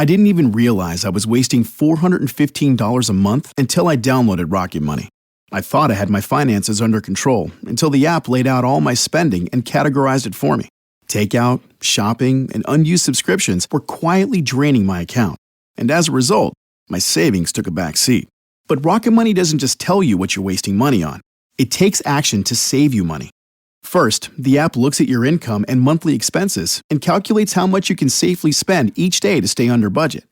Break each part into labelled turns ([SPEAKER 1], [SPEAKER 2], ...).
[SPEAKER 1] I didn't even realize I was wasting $415 a month until I downloaded Rocket Money. I thought I had my finances under control until the app laid out all my spending and categorized it for me. Takeout, shopping, and unused subscriptions were quietly draining my account. And as a result, my savings took a back seat. But Rocket Money doesn't just tell you what you're wasting money on. It takes action to save you money. First, the app looks at your income and monthly expenses and calculates how much you can safely spend each day to stay under budget.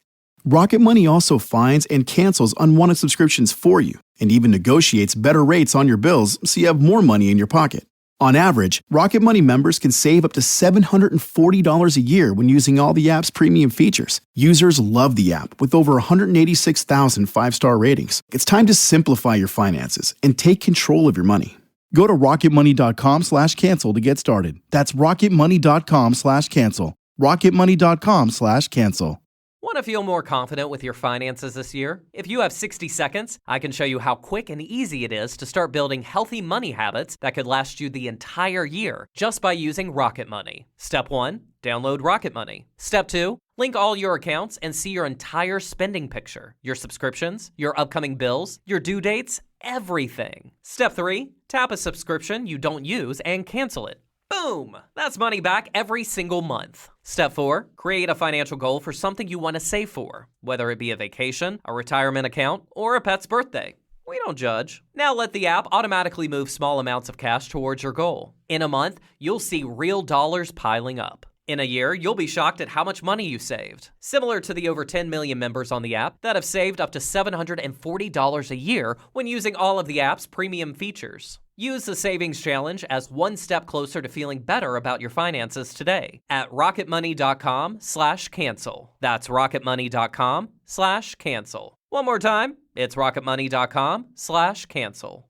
[SPEAKER 1] Rocket Money also finds and cancels unwanted subscriptions for you and even negotiates better rates on your bills so you have more money in your pocket. On average, Rocket Money members can save up to $740 a year when using all the app's premium features. Users love the app with over 186,000 five-star ratings. It's time to simplify your finances and take control of your money. Go to rocketmoney.com/cancel to get started. That's rocketmoney.com/cancel. rocketmoney.com/cancel.
[SPEAKER 2] Want to feel more confident with your finances this year? If you have 60 seconds, I can show you how quick and easy it is to start building healthy money habits that could last you the entire year just by using Rocket Money. Step 1, download Rocket Money. Step 2, link all your accounts and see your entire spending picture, your subscriptions, your upcoming bills, your due dates, everything. Step 3, tap a subscription you don't use and cancel it. Boom! That's money back every single month. Step 4, create a financial goal for something you want to save for, whether it be a vacation, a retirement account, or a pet's birthday. We don't judge. Now let the app automatically move small amounts of cash towards your goal. In a month, you'll see real dollars piling up. In a year, you'll be shocked at how much money you saved. Similar to the over 10 million members on the app that have saved up to $740 a year when using all of the app's premium features. Use the Savings Challenge as one step closer to feeling better about your finances today at rocketmoney.com/cancel. That's rocketmoney.com/cancel. One more time, it's rocketmoney.com/cancel.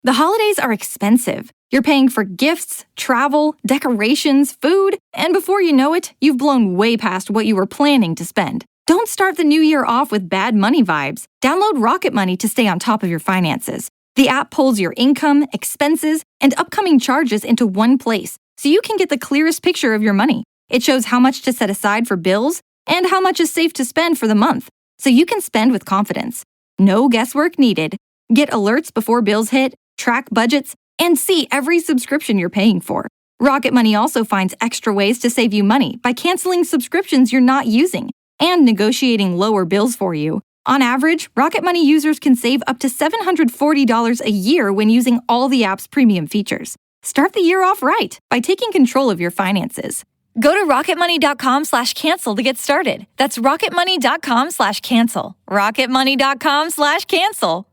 [SPEAKER 3] The holidays are expensive. You're paying for gifts, travel, decorations, food, and before you know it, you've blown way past what you were planning to spend. Don't start the new year off with bad money vibes. Download Rocket Money to stay on top of your finances. The app pulls your income, expenses, and upcoming charges into one place, so you can get the clearest picture of your money. It shows how much to set aside for bills and how much is safe to spend for the month, so you can spend with confidence. No guesswork needed. Get alerts before bills hit, track budgets, and see every subscription you're paying for. Rocket Money also finds extra ways to save you money by canceling subscriptions you're not using and negotiating lower bills for you. On average, Rocket Money users can save up to $740 a year when using all the app's premium features. Start the year off right by taking control of your finances. Go to rocketmoney.com/cancel to get started. That's rocketmoney.com/cancel. rocketmoney.com/cancel.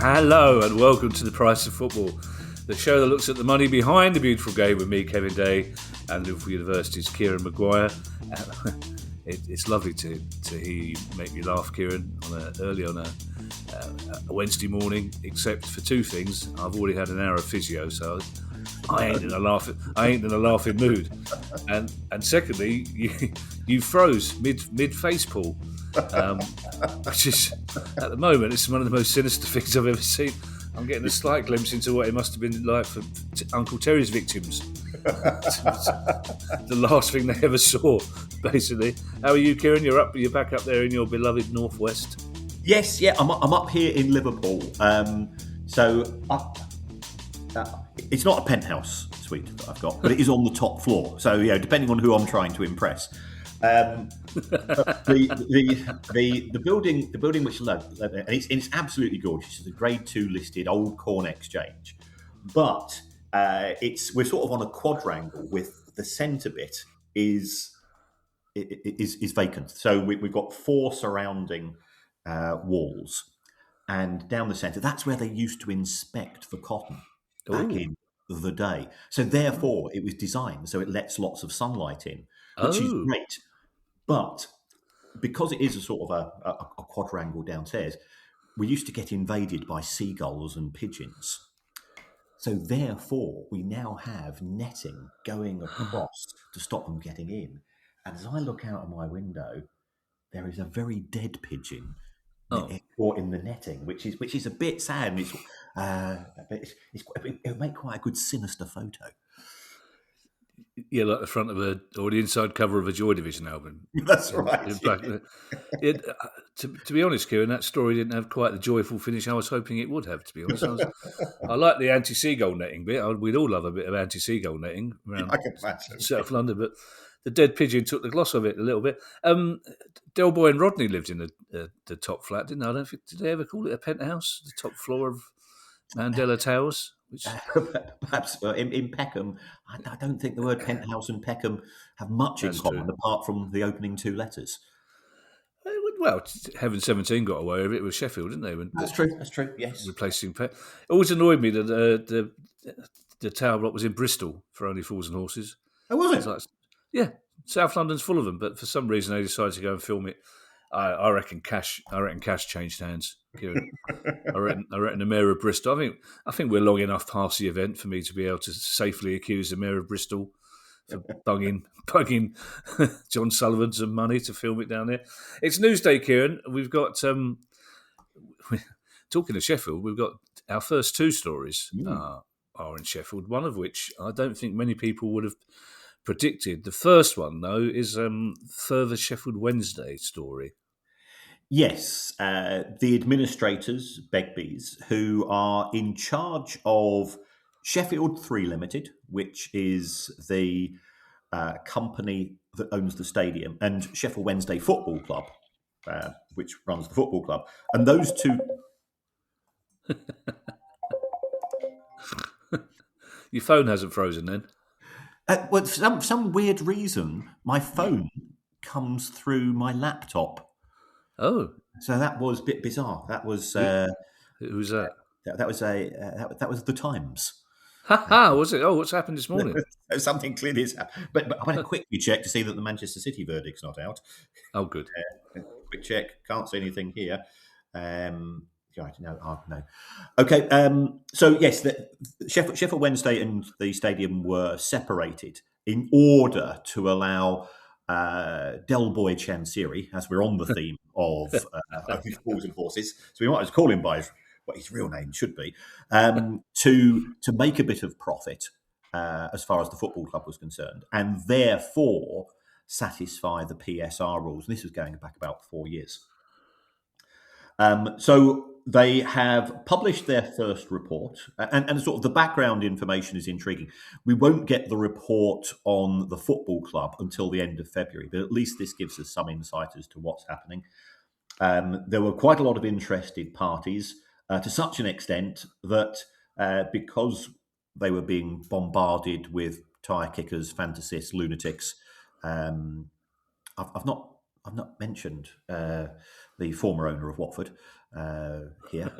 [SPEAKER 4] Hello and welcome to The Price of Football, the show that looks at the money behind the beautiful game with me, Kevin Day, and Liverpool University's Kieran Maguire. It's lovely to hear you make me laugh, Kieran, early on a Wednesday morning, except for two things. I've already had an hour of physio, so I ain't in a laughing mood. And secondly, you froze mid face pull. Which is, at the moment, it's one of the most sinister things I've ever seen. I'm getting a slight glimpse into what it must have been like for Uncle Terry's victims. The last thing they ever saw, basically. How are you, Kieran? You're back up there in your beloved Northwest.
[SPEAKER 5] Yes, yeah, I'm up here in Liverpool. It's not a penthouse suite that I've got, but it is on the top floor. So, depending on who I'm trying to impress. The building which and it's absolutely gorgeous. It's a Grade 2 listed old Corn Exchange, but we're sort of on a quadrangle with the centre bit is vacant. So we've got four surrounding walls, and down the centre, that's where they used to inspect the cotton back in the day. So therefore, it was designed so it lets lots of sunlight in, which is great. But because it is a sort of a quadrangle downstairs, we used to get invaded by seagulls and pigeons. So therefore, we now have netting going across to stop them getting in. And as I look out of my window, there is a very dead pigeon caught in the netting, which is a bit sad. And But it'll make quite a good sinister photo.
[SPEAKER 4] Yeah, like the front of or the inside cover of a Joy Division album.
[SPEAKER 5] That's right.
[SPEAKER 4] In black. To be honest, Kieran, that story didn't have quite the joyful finish I was hoping it would have, to be honest. I like the anti-seagull netting bit. We'd all love a bit of anti-seagull netting around
[SPEAKER 5] I can imagine.
[SPEAKER 4] South London, but the dead pigeon took the gloss of it a little bit. Del Boy and Rodney lived in the top flat, didn't they? I don't think, did they ever call it a penthouse? The top floor of Mandela Towers? Which...
[SPEAKER 5] Perhaps in Peckham, I don't think the word penthouse and Peckham have much in common, apart from the opening two letters.
[SPEAKER 4] Well, Heaven 17 got away with it with Sheffield, didn't they?
[SPEAKER 5] That's true, yes.
[SPEAKER 4] Replacing It always annoyed me that the tower block was in Bristol for Only Fools and Horses.
[SPEAKER 5] Oh, was it?
[SPEAKER 4] Like, yeah, South London's full of them, but for some reason they decided to go and film it. I reckon cash changed hands, Kieran. I reckon the Mayor of Bristol. I think we're long enough past the event for me to be able to safely accuse the Mayor of Bristol for bugging John Sullivan some money to film it down there. It's Newsday, Kieran. We've got talking of Sheffield. We've got our first two stories are in Sheffield. One of which I don't think many people would have predicted. The first one, though, is further Sheffield Wednesday story.
[SPEAKER 5] Yes, the administrators, Begbys, who are in charge of Sheffield 3 Limited, which is the company that owns the stadium, and Sheffield Wednesday Football Club, which runs the football club. And those two...
[SPEAKER 4] Your phone hasn't frozen then?
[SPEAKER 5] Well, for some weird reason, my phone comes through my laptop.
[SPEAKER 4] Oh,
[SPEAKER 5] so that was a bit bizarre. That was
[SPEAKER 4] who's that?
[SPEAKER 5] That was the Times.
[SPEAKER 4] Was it? Oh, what's happened this morning?
[SPEAKER 5] Something clearly has happened. But I went to quickly check to see that the Manchester City verdict's not out.
[SPEAKER 4] Oh, good.
[SPEAKER 5] Quick check. Can't see anything here. No. Okay. So yes, Sheffield Wednesday and the stadium were separated in order to allow Del Boy Chansiri, as we're on the theme of Fools and Horses, so we might just call him by what his real name should be, to make a bit of profit as far as the football club was concerned, and therefore satisfy the PSR rules. And this was going back about 4 years. So they have published their first report, and sort of the background information is intriguing. We won't get the report on the football club until the end of February, but at least this gives us some insight as to what's happening. There were quite a lot of interested parties, to such an extent that because they were being bombarded with tyre kickers, fantasists, lunatics, I've not mentioned the former owner of Watford here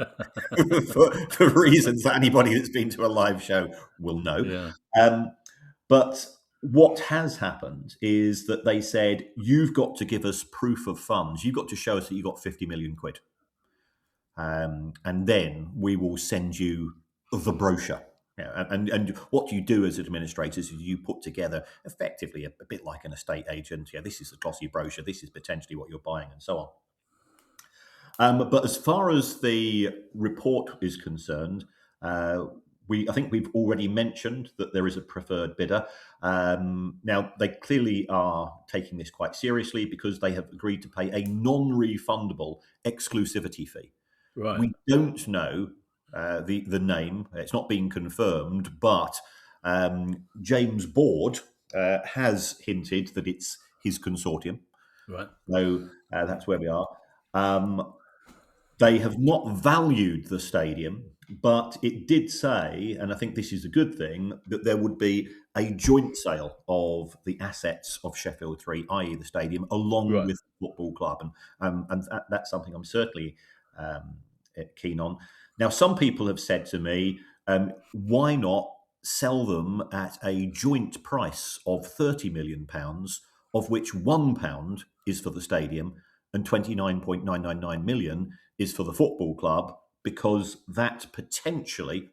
[SPEAKER 5] for reasons that anybody that's been to a live show will know. Yeah. But what has happened is that they said, you've got to give us proof of funds. You've got to show us that you got 50 million quid. And then we will send you the brochure. Yeah, and what you do as administrators is you put together effectively a bit like an estate agent. Yeah, this is a glossy brochure. This is potentially what you're buying, and so on. But as far as the report is concerned, I think we've already mentioned that there is a preferred bidder. Now, they clearly are taking this quite seriously because they have agreed to pay a non-refundable exclusivity fee.
[SPEAKER 4] Right.
[SPEAKER 5] We don't know the name. It's not been confirmed, but James Board has hinted that it's his consortium.
[SPEAKER 4] Right.
[SPEAKER 5] So that's where we are. They have not valued the stadium, but it did say, and I think this is a good thing, that there would be a joint sale of the assets of Sheffield 3, i.e. the stadium, along with the football club. And that's something I'm certainly keen on. Now, some people have said to me, why not sell them at a joint price of £30 million, of which £1 is for the stadium and 29.999 million is for the football club, because that potentially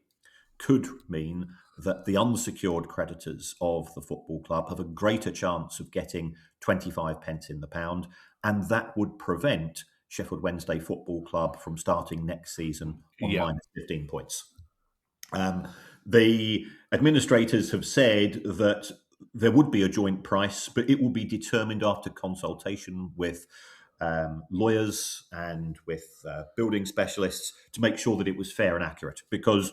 [SPEAKER 5] could mean that the unsecured creditors of the football club have a greater chance of getting 25 pence in the pound, and that would prevent Sheffield Wednesday Football Club from starting next season on minus 15 points. The administrators have said that there would be a joint price, but it will be determined after consultation with lawyers and with building specialists to make sure that it was fair and accurate, because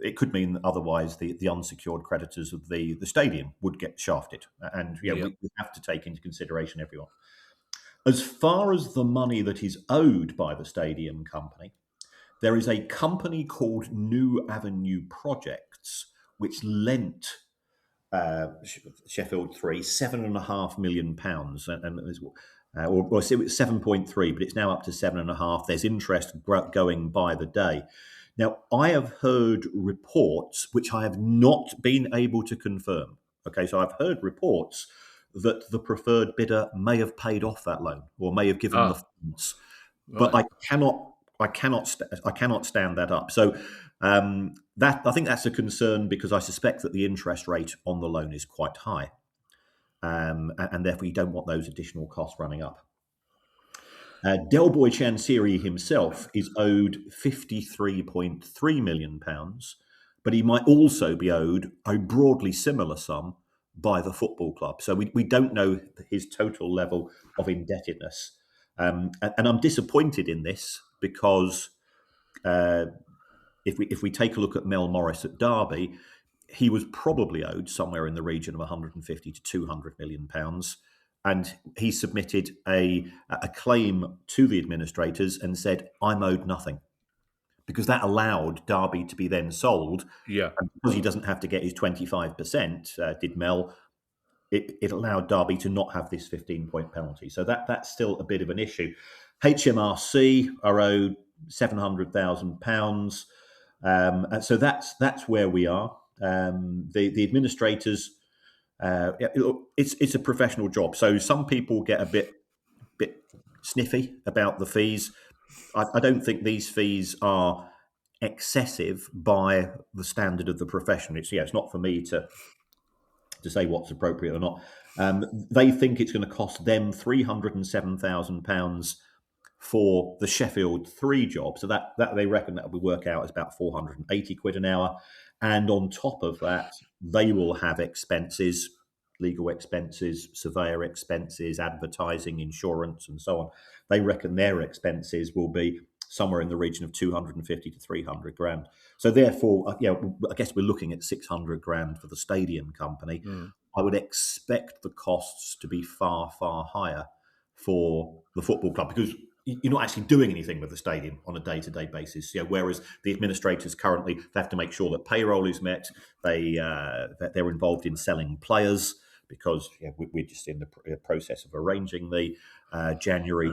[SPEAKER 5] it could mean that otherwise the unsecured creditors of the stadium would get shafted. And we have to take into consideration everyone. As far as the money that is owed by the stadium company, there is a company called New Avenue Projects, which lent Sheffield 3 £7.5 million, or it was 7.3, but it's now up to 7.5. There's interest going by the day. Now, I have heard reports which I have not been able to confirm. Okay, so I've heard reports that the preferred bidder may have paid off that loan or may have given the funds, but I cannot stand that up. So that I think that's a concern, because I suspect that the interest rate on the loan is quite high, and therefore you don't want those additional costs running up. Delboy Chansiri himself is owed £53.3 million, but he might also be owed a broadly similar sum by the football club. So we don't know his total level of indebtedness. And I'm disappointed in this, because if we take a look at Mel Morris at Derby, he was probably owed somewhere in the region of 150 to 200 million pounds, and he submitted a claim to the administrators and said, "I'm owed nothing," because that allowed Derby to be then sold.
[SPEAKER 4] Yeah,
[SPEAKER 5] and because he doesn't have to get his 25%, did Mel. It allowed Derby to not have this 15-point penalty. So that's still a bit of an issue. HMRC are owed £700,000. And so that's where we are. The administrators, it's a professional job. So some people get a bit sniffy about the fees. I don't think these fees are excessive by the standard of the profession. It's not for me to say what's appropriate or not. They think it's going to cost them £307,000 for the Sheffield 3 job. So that they reckon that will work out as about 480 quid an hour. And on top of that, they will have expenses, legal expenses, surveyor expenses, advertising, insurance, and so on. They reckon their expenses will be somewhere in the region of 250 to 300 grand. So therefore, I guess we're looking at 600 grand for the stadium company. I would expect the costs to be far, far higher for the football club, because you're not actually doing anything with the stadium on a day-to-day basis. Whereas the administrators currently, they have to make sure that payroll is met. That they're involved in selling players, because we're just in the process of arranging the January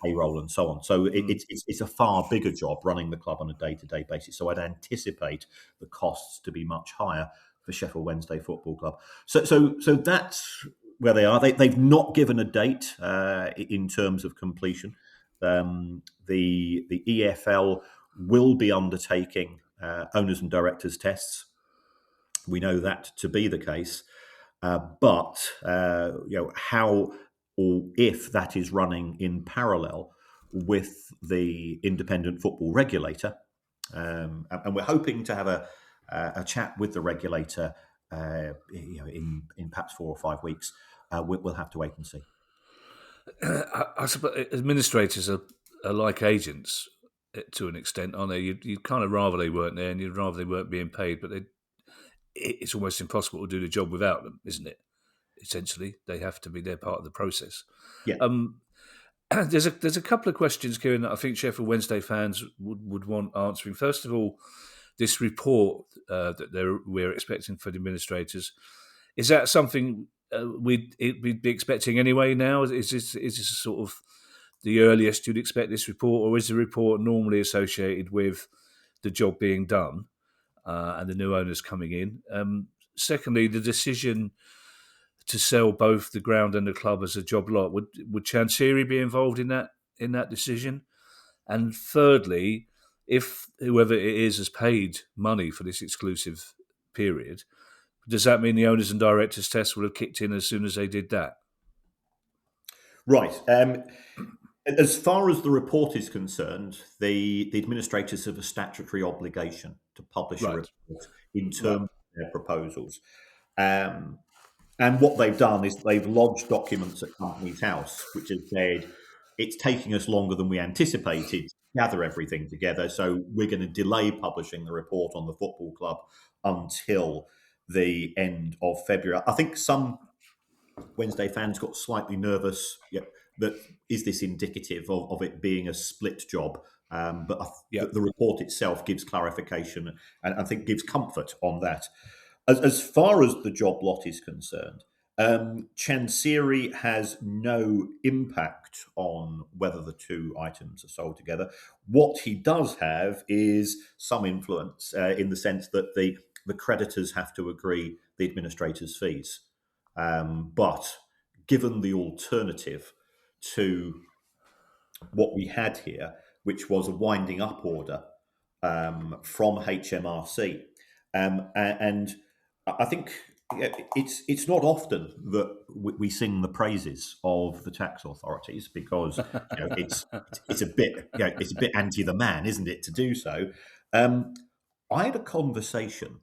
[SPEAKER 5] payroll and so on. So it's a far bigger job running the club on a day-to-day basis. So I'd anticipate the costs to be much higher for Sheffield Wednesday Football Club. So that's where they are. They've not given a date in terms of completion. The EFL will be undertaking owners and directors tests. We know that to be the case, but how or if that is running in parallel with the independent football regulator, and we're hoping to have a chat with the regulator, in perhaps 4 or 5 weeks. We'll have to wait and see.
[SPEAKER 4] I suppose administrators are like agents to an extent, aren't they? You'd kind of rather they weren't there, and you'd rather they weren't being paid, but it's almost impossible to do the job without them, isn't it? Essentially, they have to be there, part of the process.
[SPEAKER 5] Yeah.
[SPEAKER 4] There's a couple of questions, Kieran, that I think Sheffield Wednesday fans would want answering. First of all, this report that we're expecting for the administrators, is that something we'd be expecting anyway now? Is this a sort of the earliest you'd expect this report, or is the report normally associated with the job being done and the new owners coming in? Secondly, the decision to sell both the ground and the club as a job lot, would Chansiri be involved in that decision? And thirdly, if whoever it is has paid money for this exclusive period, does that mean the owners and directors test would have kicked in as soon as they did that?
[SPEAKER 5] Right. As far as the report is concerned, the administrators have a statutory obligation to publish a
[SPEAKER 4] Right.
[SPEAKER 5] report in
[SPEAKER 4] Right.
[SPEAKER 5] terms of their proposals. Um, and what they've done is they've lodged documents at Companies House, which has said it's taking us longer than we anticipated to gather everything together. So we're going to delay publishing the report on the football club until the end of February. I think some Wednesday fans got slightly nervous. That is this indicative of it being a split job? But
[SPEAKER 4] Yeah.
[SPEAKER 5] the report itself gives clarification and I think gives comfort on that. As far as the job lot is concerned, Chancery has no impact on whether the two items are sold together. What he does have is some influence in the sense that the creditors have to agree the administrator's fees. But given the alternative to what we had here, which was a winding up order from HMRC, and I think it's not often that we sing the praises of the tax authorities because it's a bit it's a bit anti the man, isn't it, to do so? I had a conversation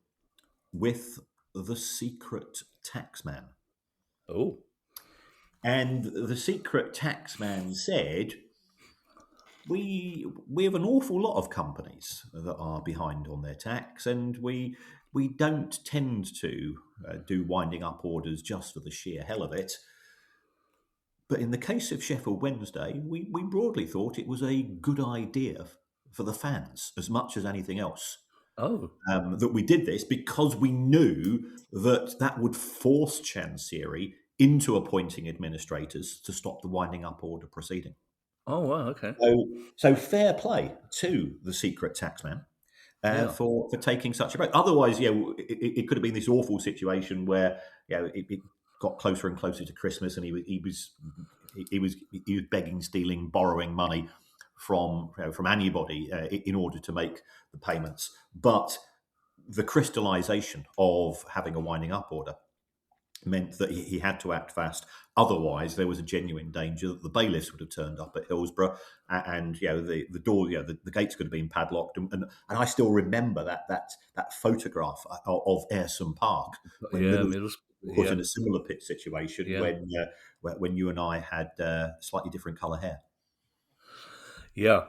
[SPEAKER 5] with the secret taxman.
[SPEAKER 4] Oh.
[SPEAKER 5] And the secret taxman said, we have an awful lot of companies that are behind on their tax, and we don't tend to do winding up orders just for the sheer hell of it. But in the case of Sheffield Wednesday, we broadly thought it was a good idea for the fans as much as anything else.
[SPEAKER 4] Oh.
[SPEAKER 5] That we did this because we knew that would force Chancery into appointing administrators to stop the winding up order proceeding.
[SPEAKER 4] Oh, wow. Okay.
[SPEAKER 5] So fair play to the secret taxman for taking such a break. Otherwise, it could have been this awful situation where it got closer and closer to Christmas, and he was begging, stealing, borrowing money from anybody in order to make the payments. But the crystallization of having a winding up order meant that he had to act fast. Otherwise, there was a genuine danger that the bailiffs would have turned up at Hillsborough, and the door, the gates could have been padlocked. And I still remember that photograph of Ayresome Park when Middlesbrough was in a similar pit situation when you and I had slightly different colour hair.
[SPEAKER 4] Yeah.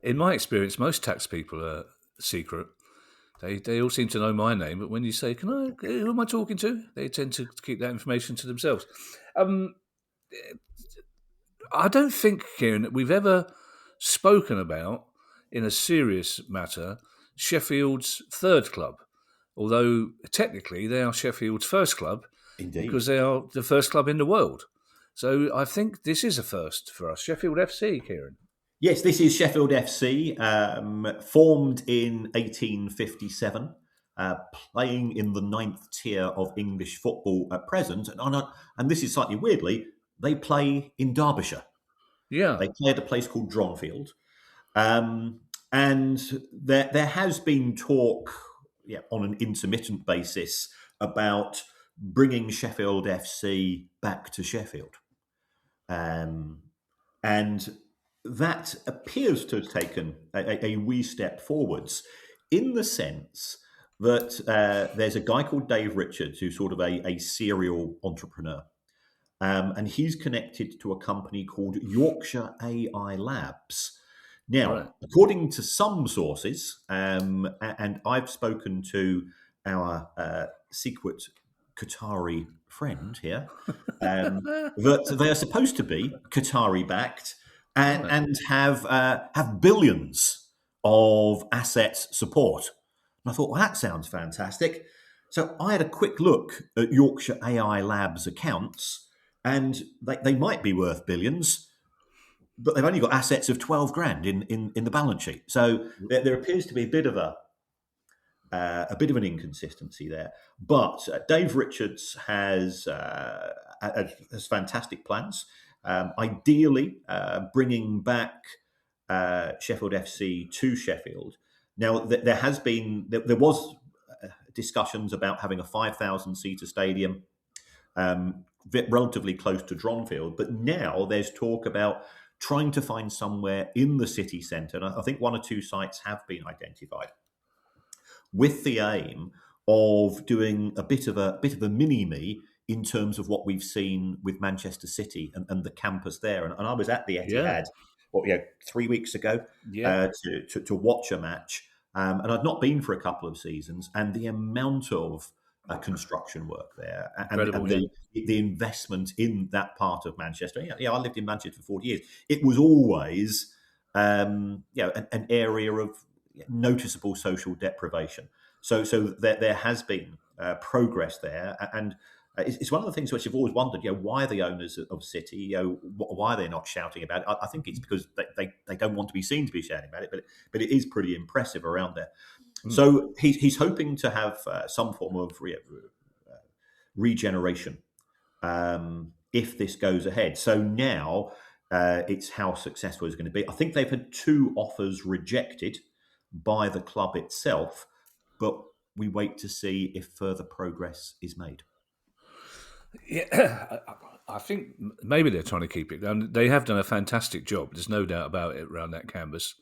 [SPEAKER 4] In my experience, most tax people are secret. They all seem to know my name, but when you say, who am I talking to? They tend to keep that information to themselves. I don't think, Kieran, that we've ever spoken about, in a serious matter, Sheffield's third club, although technically they are Sheffield's first club.
[SPEAKER 5] Indeed.
[SPEAKER 4] Because they are the first club in the world. So I think this is a first for us. Sheffield FC, Kieran.
[SPEAKER 5] Yes, this is Sheffield FC, formed in 1857, playing in the 9th tier of English football at present. And this is slightly weirdly, they play in Derbyshire.
[SPEAKER 4] Yeah.
[SPEAKER 5] They play at a place called Dronfield. And there has been talk on an intermittent basis about bringing Sheffield FC back to Sheffield. And that appears to have taken a wee step forwards in the sense that there's a guy called Dave Richards who's sort of a serial entrepreneur. And he's connected to a company called Yorkshire AI Labs. Now, according to some sources, and I've spoken to our secret Qatari friend here, that they are supposed to be Qatari-backed and have billions of assets support. And I thought, well, that sounds fantastic. So I had a quick look at Yorkshire AI Labs accounts, and they might be worth billions, but they've only got assets of 12 grand in the balance sheet. So there appears to be a bit of an inconsistency there. But Dave Richards has fantastic plans. Ideally, bringing back Sheffield FC to Sheffield. Now, there was discussions about having a 5,000-seater stadium. relatively close to Dronfield, but now there's talk about trying to find somewhere in the city centre. And I think one or two sites have been identified with the aim of doing a bit of a mini-me in terms of what we've seen with Manchester City and the campus there. And I was at the Etihad, 3 weeks ago to watch a match. And I'd not been for a couple of seasons, and the amount of construction work there and the investment in that part of Manchester. I lived in Manchester for 40 years. It was always an area of noticeable social deprivation. So there has been progress there, and it's one of the things which I've always wondered. Why the owners of City, why they're not shouting about it. I think it's because they don't want to be seen to be shouting about it, but it is pretty impressive around there. So he's hoping to have some form of regeneration if this goes ahead. So now it's how successful it's going to be. I think they've had 2 offers rejected by the club itself, but we wait to see if further progress is made.
[SPEAKER 4] Yeah, I think maybe they're trying to keep it going. They have done a fantastic job. There's no doubt about it around that campus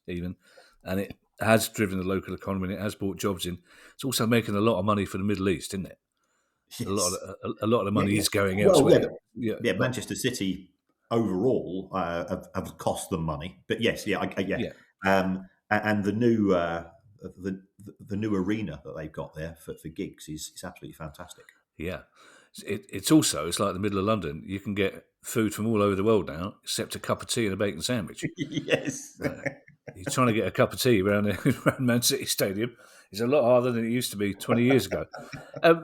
[SPEAKER 4] even, and it has driven the local economy and it has brought jobs in. It's also making a lot of money for the Middle East, isn't it? Yes. A lot of the money is going elsewhere.
[SPEAKER 5] Manchester City overall have cost them money, but yes, and the new arena that they've got there for gigs is absolutely fantastic.
[SPEAKER 4] Yeah, it's like the middle of London. You can get food from all over the world now, except a cup of tea and a bacon sandwich.
[SPEAKER 5] Yes.
[SPEAKER 4] You're trying to get a cup of tea around Man City Stadium. It's a lot harder than it used to be 20 years ago.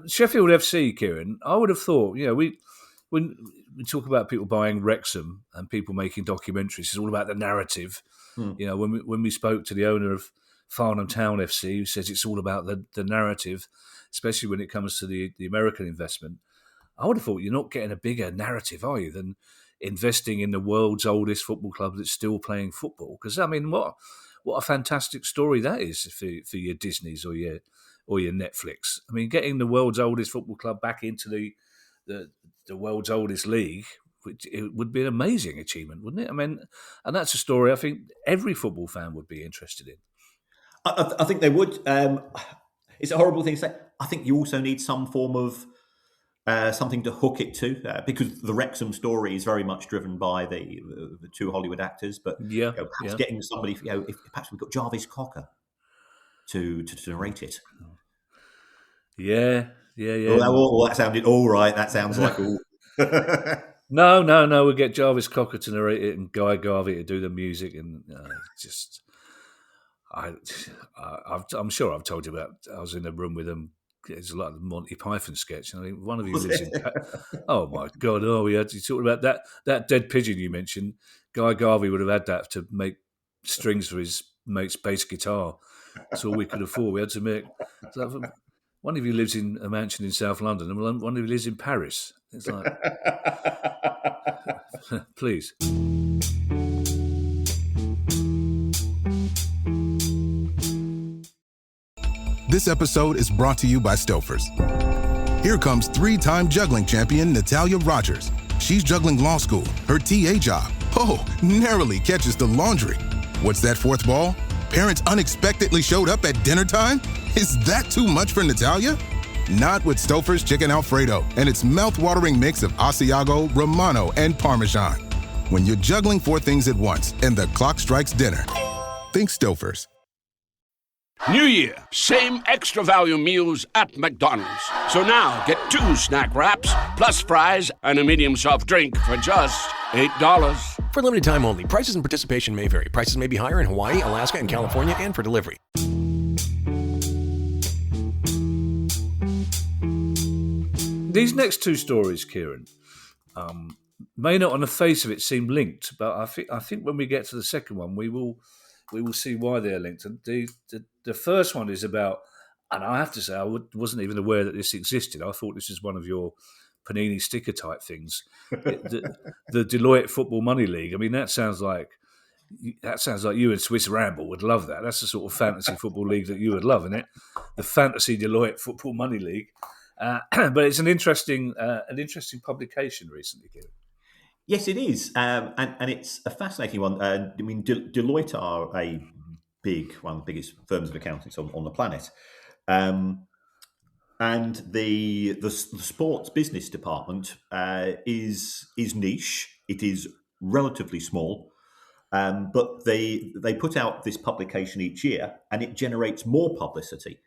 [SPEAKER 4] Sheffield FC, Kieran, I would have thought, when we talk about people buying Wrexham and people making documentaries, it's all about the narrative. When we spoke to the owner of Farnham Town FC, who says it's all about the narrative, especially when it comes to the American investment, I would have thought you're not getting a bigger narrative, are you, than investing in the world's oldest football club that's still playing football? Because, I mean, what a fantastic story that is for your Disneys or your Netflix. I mean, getting the world's oldest football club back into the world's oldest league, it would be an amazing achievement, wouldn't it? I mean, and that's a story I think every football fan would be interested in.
[SPEAKER 5] I think they would. It's a horrible thing to say. I think you also need some form of something to hook it to, because the Wrexham story is very much driven by the 2 Hollywood actors. But perhaps getting somebody, if perhaps we've got Jarvis Cocker to narrate it.
[SPEAKER 4] Yeah.
[SPEAKER 5] Well, that sounded all right. That sounds like all.
[SPEAKER 4] No. We'll get Jarvis Cocker to narrate it and Guy Garvey to do the music, and I'm sure I've told you about. I was in a room with them. It's like the Monty Python sketch. I think one of you lives in. Oh my God! We had to talk about that dead pigeon you mentioned. Guy Garvey would have had that to make strings for his mate's bass guitar. That's all we could afford. We had to make. One of you lives in a mansion in South London, and one of you lives in Paris. It's like, please.
[SPEAKER 6] This episode is brought to you by Stouffer's. Here comes 3-time juggling champion Natalia Rogers. She's juggling law school, her TA job. Oh, narrowly catches the laundry. What's that 4th ball? Parents unexpectedly showed up at dinner time? Is that too much for Natalia? Not with Stouffer's Chicken Alfredo and its mouth-watering mix of Asiago, Romano, and Parmesan. When you're juggling 4 things at once and the clock strikes dinner, think Stouffer's.
[SPEAKER 7] New Year, same extra value meals at McDonald's. So now get 2 snack wraps, plus fries, and a medium soft drink for just $8.
[SPEAKER 8] For limited time only. Prices and participation may vary. Prices may be higher in Hawaii, Alaska, and California, and for delivery.
[SPEAKER 4] These next 2 stories, Kieran, may not on the face of it seem linked, but I think when we get to the second one, we will see why they're linked. And the first one is about, and I have to say, I wasn't even aware that this existed. I thought this was one of your Panini sticker type things. The Deloitte Football Money League. I mean, that sounds like you and Swiss Ramble would love that. That's the sort of fantasy football league that you would love, isn't it? The Fantasy Deloitte Football Money League. But it's an interesting publication recently, Kieran.
[SPEAKER 5] Yes, it is, and it's a fascinating one. I mean, Deloitte are one of the biggest firms of accountants on the planet, and the sports business department is niche. It is relatively small, but they put out this publication each year, and it generates more publicity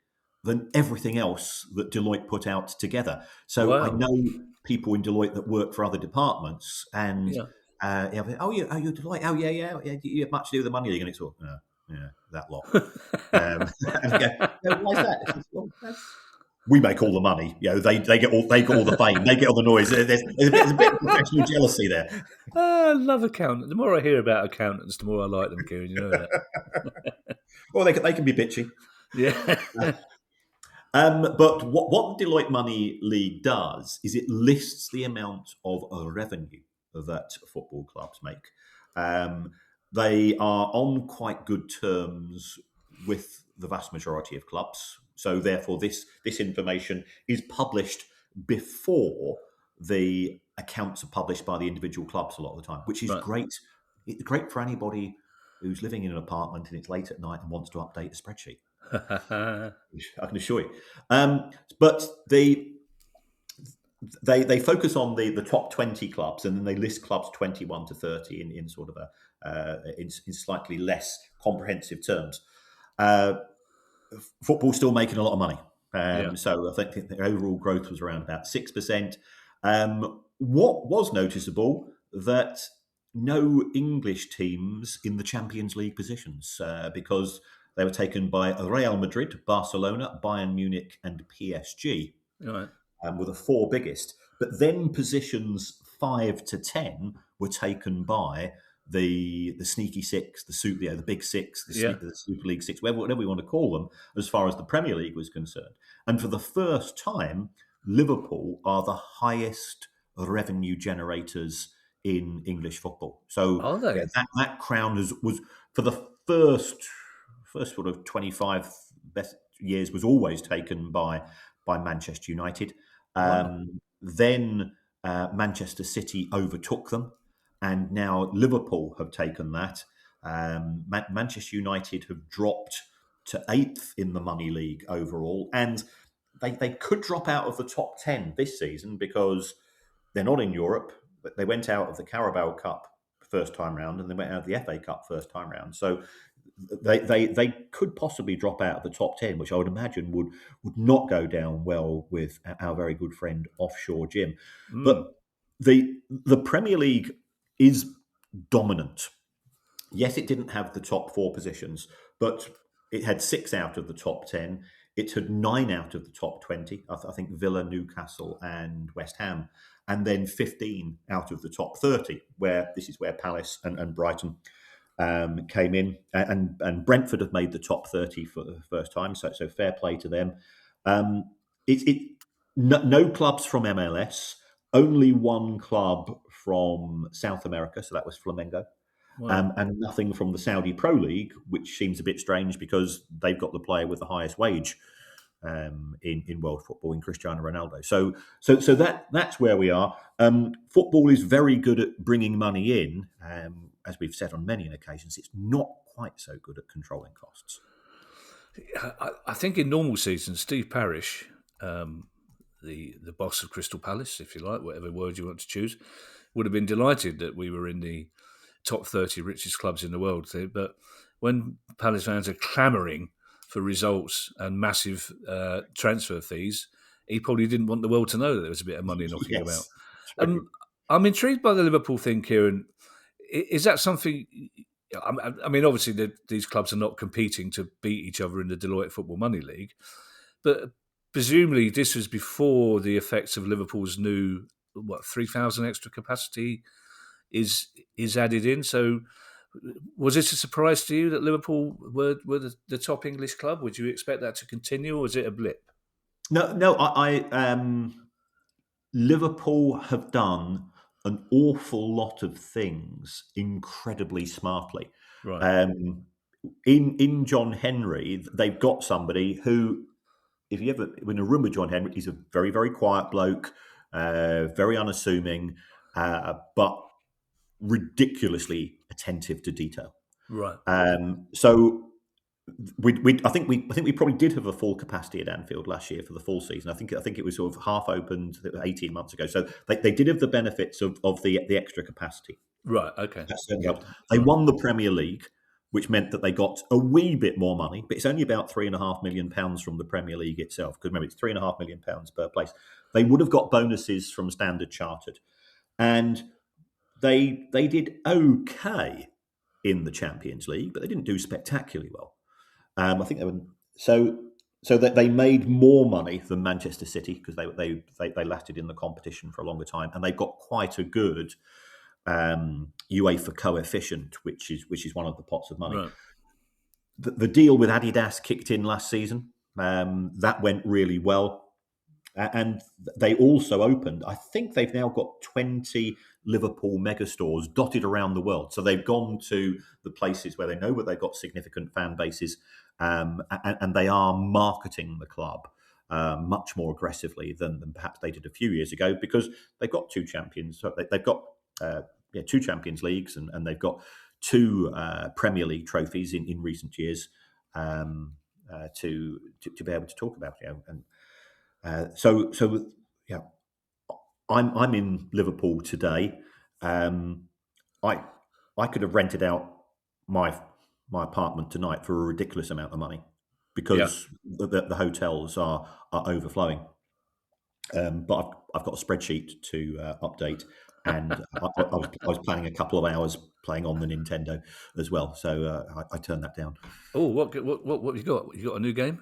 [SPEAKER 5] than everything else that Deloitte put out together. So
[SPEAKER 4] Wow.
[SPEAKER 5] I know people in Deloitte that work for other departments, and you're Deloitte. Oh yeah. You have much to do with the money league, and it's all that lot. And I go, why is that? Says, well, we make all the money. They get all the fame. They get all the noise. There's a bit of professional jealousy there.
[SPEAKER 4] I love accountants. The more I hear about accountants, the more I like them, Kieran. You know that.
[SPEAKER 5] Well, they can be bitchy.
[SPEAKER 4] Yeah.
[SPEAKER 5] But what the Deloitte Money League does is it lists the amount of revenue that football clubs make. They are on quite good terms with the vast majority of clubs. So therefore, this information is published before the accounts are published by the individual clubs a lot of the time, which is great. It's great for anybody who's living in an apartment and it's late at night and wants to update a spreadsheet. I can assure you. But they focus on the top 20 clubs, and then they list clubs 21 to 30 in sort of in slightly less comprehensive terms. Football's still making a lot of money. So I think the overall growth was around about 6%. What was noticeable that no English teams in the Champions League positions because they were taken by Real Madrid, Barcelona, Bayern Munich, and PSG, were the four biggest. But then positions 5 to 10 were taken by the sneaky six, the big six, the Super League six, whatever we want to call them, as far as the Premier League was concerned. And for the first time, Liverpool are the highest revenue generators in English football. So that crown was for the first sort of 25 best years was always taken by Manchester United. Then Manchester City overtook them, and now Liverpool have taken that. Manchester United have dropped to 8th in the Money League overall, and they could drop out of the top 10 this season because they're not in Europe. But they went out of the Carabao Cup first time round, and they went out of the FA Cup first time round. So they could possibly drop out of the top 10, which I would imagine would not go down well with our very good friend Offshore Jim. But the Premier League is dominant. Yes, it didn't have the top 4 positions, but it had 6 out of the top 10. It had 9 out of the top 20. I think Villa, Newcastle, and West Ham, and then 15 out of the top 30. This is where Palace and Brighton came in, and Brentford have made the top 30 for the first time. So fair play to them. No clubs from MLS, only one club from South America. So that was Flamengo. Wow. And nothing from the Saudi Pro League, which seems a bit strange because they've got the player with the highest wage in world football, in Cristiano Ronaldo. So that's where we are. Football is very good at bringing money in. As we've said on many occasions, it's not quite so good at controlling costs.
[SPEAKER 4] I think in normal seasons, Steve Parish, the boss of Crystal Palace, if you like, whatever word you want to choose, would have been delighted that we were in the top 30 richest clubs in the world. But when Palace fans are clamouring for results and massive transfer fees, he probably didn't want the world to know that there was a bit of money knocking about. I'm intrigued by the Liverpool thing, Kieran. Is that something... I mean, obviously, these clubs are not competing to beat each other in the Deloitte Football Money League, but presumably this was before the effects of Liverpool's new 3,000 extra capacity is added in. So, was it a surprise to you that Liverpool were the top English club? Would you expect that to continue, or was it a blip?
[SPEAKER 5] No. Liverpool have done an awful lot of things incredibly smartly.
[SPEAKER 4] Right.
[SPEAKER 5] In John Henry, they've got somebody who if you ever in a room with John Henry, he's a very, very quiet bloke, very unassuming, but ridiculously attentive to detail.
[SPEAKER 4] Right.
[SPEAKER 5] So I think we probably did have a full capacity at Anfield last year for the full season. I think it was sort of half opened 18 months ago. So they did have the benefits of the extra capacity.
[SPEAKER 4] Right. Okay.
[SPEAKER 5] That certainly helped. They won the Premier League, which meant that they got a wee bit more money, but it's only about £3.5 million from the Premier League itself. Because remember, it's £3.5 million per place. They would have got bonuses from Standard Chartered, and they did okay in the Champions League, but they didn't do spectacularly well. I think they were so that they made more money than Manchester City because they lasted in the competition for a longer time, and they got quite a good UEFA coefficient, which is one of the pots of money.
[SPEAKER 4] Right.
[SPEAKER 5] The deal with Adidas kicked in last season. That went really well. And they also opened, I think they've now got 20 Liverpool megastores dotted around the world. So they've gone to the places where they know where they've got significant fan bases, and they are marketing the club much more aggressively than perhaps they did a few years ago, because they've got two champions. So they've got two Champions Leagues, and they've got two Premier League trophies in recent years to be able to talk about. So yeah, I'm in Liverpool today. I could have rented out my apartment tonight for a ridiculous amount of money because the hotels are overflowing. But I've got a spreadsheet to update, and I was planning a couple of hours playing on the Nintendo as well, so I turned that down.
[SPEAKER 4] Oh, what have you got? You got a new game?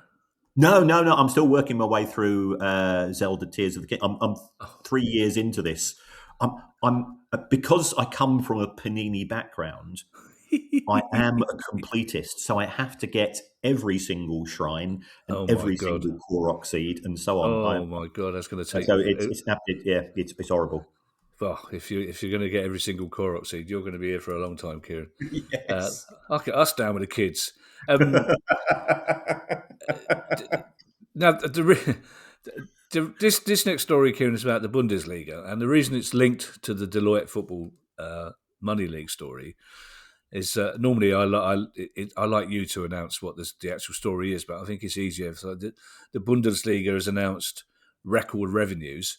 [SPEAKER 5] No. I'm still working my way through Zelda Tears of the Kingdom. I'm 3 years into this. I'm because I come from a Panini background. I am a completist, so I have to get every single shrine and every single Korok seed and so on.
[SPEAKER 4] Oh my god, that's going to take.
[SPEAKER 5] So it's horrible.
[SPEAKER 4] Well, if you're going to get every single Korok seed, you're going to be here for a long time, Kieran.
[SPEAKER 5] Yes.
[SPEAKER 4] Us down with the kids. Now, this next story, Kieran, is about the Bundesliga, and the reason it's linked to the Deloitte Football Money League story is normally I like you to announce what the actual story is, but I think it's easier. So the Bundesliga has announced record revenues,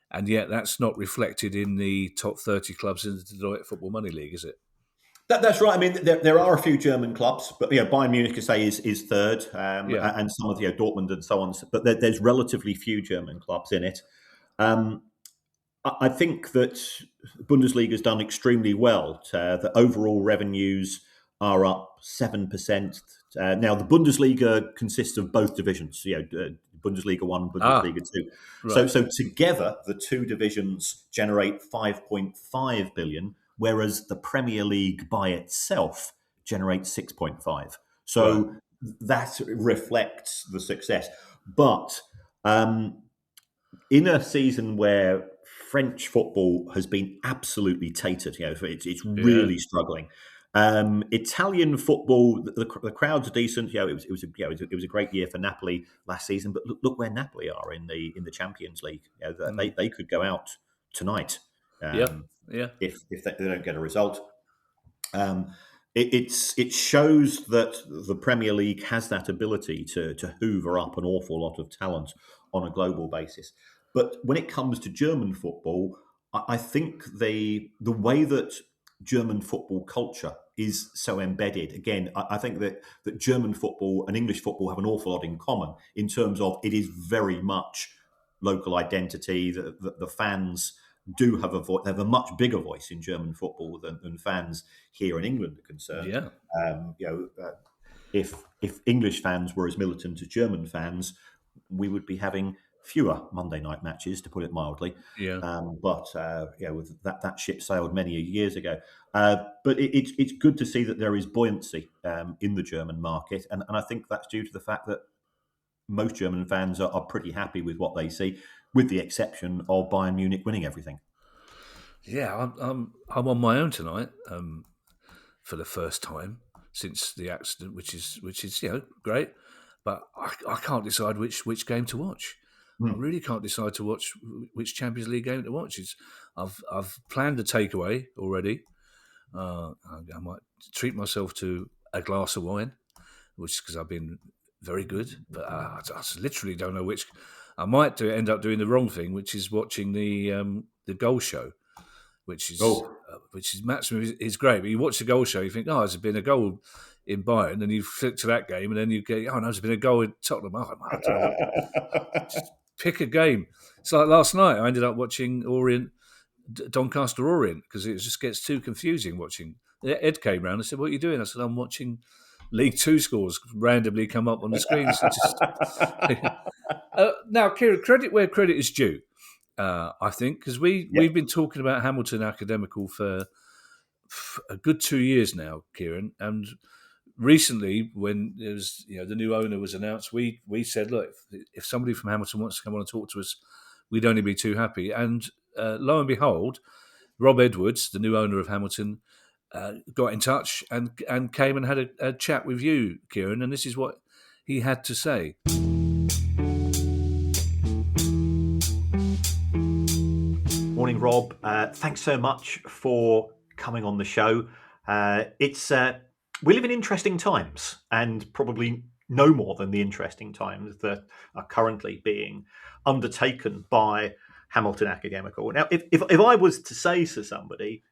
[SPEAKER 4] and yet that's not reflected in the top 30 clubs in the Deloitte Football Money League, is it?
[SPEAKER 5] That's right. I mean, there are a few German clubs, but Bayern Munich, I say, is third, and some of Dortmund and so on. But there's relatively few German clubs in it. I think that Bundesliga has done extremely well. The overall revenues are up 7%. Now, the Bundesliga consists of both divisions. Bundesliga 1 and Bundesliga 2. Right. So together, the two divisions generate 5.5 billion. Whereas the Premier League by itself generates 6.5. So that reflects the success. But in a season where French football has been absolutely tatered, it's really struggling. Italian football, the crowds are decent. It was a great year for Napoli last season. But look where Napoli are in the Champions League. They could go out tonight. If they don't get a result, it shows that the Premier League has that ability to hoover up an awful lot of talent on a global basis. But when it comes to German football, I think the way that German football culture is so embedded. Again, I think that German football and English football have an awful lot in common in terms of it is very much local identity. The fans do have a voice. They have a much bigger voice in German football than fans here in England are concerned. If English fans were as militant as German fans, we would be having fewer Monday night matches, to put it mildly. But with that ship sailed many years ago. But it's good to see that there is buoyancy in the German market, and I think that's due to the fact that most German fans are pretty happy with what they see, with the exception of Bayern Munich winning everything.
[SPEAKER 4] Yeah, I'm on my own tonight for the first time since the accident, which is great. but I can't decide which game to watch. I really can't decide to watch which Champions League game to watch. I've planned a takeaway already. I might treat myself to a glass of wine, which is because I've been very good. But I literally don't know which. I might end up doing the wrong thing, which is watching the goal show, which is maximum is great. But you watch the goal show, you think, oh, there's been a goal in Bayern, and you flick to that game, and then you go, oh no, there's been a goal in Tottenham. Oh, I don't know. Just pick a game. It's like last night. I ended up watching Doncaster Orient, because it just gets too confusing watching. Ed came round and said, "What are you doing?" I said, "I'm watching League Two scores randomly come up on the screen." So now, Kieran, credit where credit is due. I think, because we've been talking about Hamilton Academical for a good 2 years now, Kieran, and recently, when it was, the new owner was announced, we said, look, if somebody from Hamilton wants to come on and talk to us, we'd only be too happy. And lo and behold, Rob Edwards, the new owner of Hamilton, got in touch and came and had a chat with you, Kieran, and this is what he had to say.
[SPEAKER 5] Morning, Rob. Thanks so much for coming on the show. We live in interesting times, and probably no more than the interesting times that are currently being undertaken by Hamilton Academical. Now, if I was to say to somebody,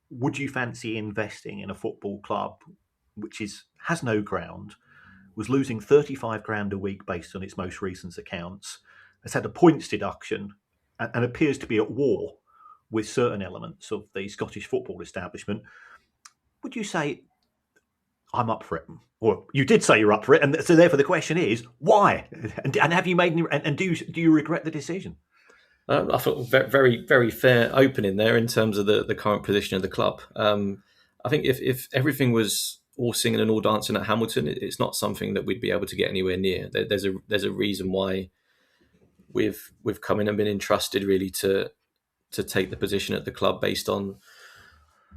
[SPEAKER 5] would you fancy investing in a football club which has no ground, was losing 35 grand a week based on its most recent accounts, has had a points deduction, and appears to be at war with certain elements of the Scottish football establishment, would you say, I'm up for it? Or you did say you're up for it, and so therefore the question is, why? And have you made any, and do you regret the decision?
[SPEAKER 9] I thought very, very fair opening there in terms of the current position of the club. I think if everything was all singing and all dancing at Hamilton, it's not something that we'd be able to get anywhere near. There's a reason why we've come in and been entrusted really to take the position at the club based on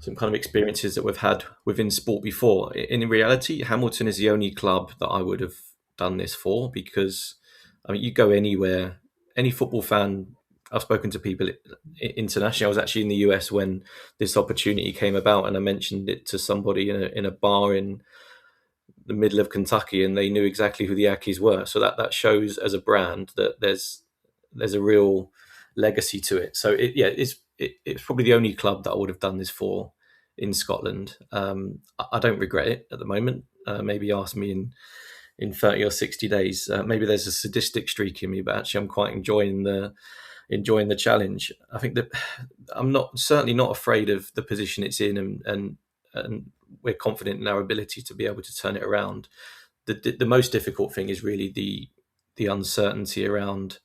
[SPEAKER 9] some kind of experiences that we've had within sport before. In reality, Hamilton is the only club that I would have done this for, because you go anywhere, any football fan. I've spoken to people internationally. I was actually in the US when this opportunity came about, and I mentioned it to somebody in a bar in the middle of Kentucky, and they knew exactly who the Ackies were. So that shows as a brand that there's a real legacy to it. So it's probably the only club that I would have done this for in Scotland. I don't regret it at the moment. Maybe ask me in 30 or 60 days. Maybe there's a sadistic streak in me, but actually I'm quite enjoying the challenge. I think that I'm certainly not afraid of the position it's in, and we're confident in our ability to be able to turn it around. The most difficult thing is really the uncertainty around,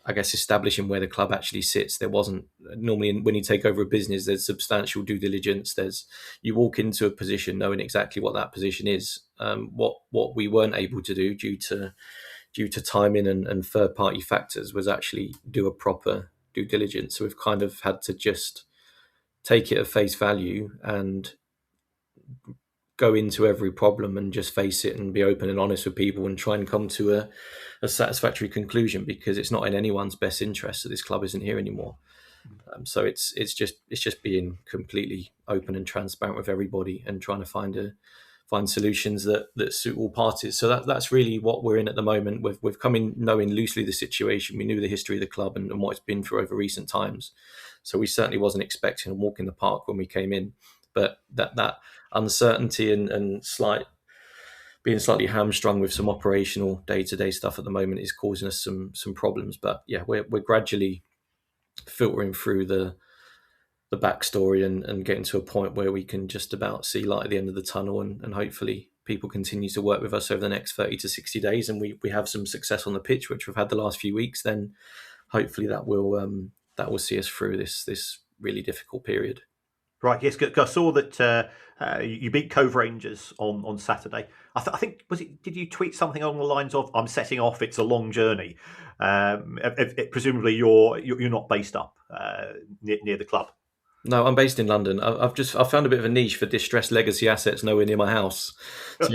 [SPEAKER 9] I guess, establishing where the club actually sits. There wasn't normally, when you take over a business, there's substantial due diligence. You walk into a position knowing exactly what that position is. What we weren't able to do due to timing and third party factors was actually do a proper due diligence. So we've kind of had to just take it at face value and go into every problem and just face it and be open and honest with people and try and come to a satisfactory conclusion, because it's not in anyone's best interest that this club isn't here anymore. So it's just being completely open and transparent with everybody and trying to find solutions that suit all parties. So that's really what we're in at the moment. We've come in knowing loosely the situation. We knew the history of the club and what it's been through over recent times. So we certainly wasn't expecting a walk in the park when we came in. But that uncertainty and being slightly hamstrung with some operational day-to-day stuff at the moment is causing us some problems. But yeah, we're gradually filtering through the backstory and getting to a point where we can just about see light at the end of the tunnel, and hopefully people continue to work with us over the next 30 to 60 days, and we have some success on the pitch, which we've had the last few weeks. Then hopefully that will see us through this really difficult period.
[SPEAKER 5] Right, yes, I saw that you beat Cove Rangers on Saturday. I think, did you tweet something along the lines of, I'm setting off, it's a long journey? Presumably you're not based up near the club.
[SPEAKER 9] No, I'm based in London. I've found a bit of a niche for distressed legacy assets nowhere near my house. So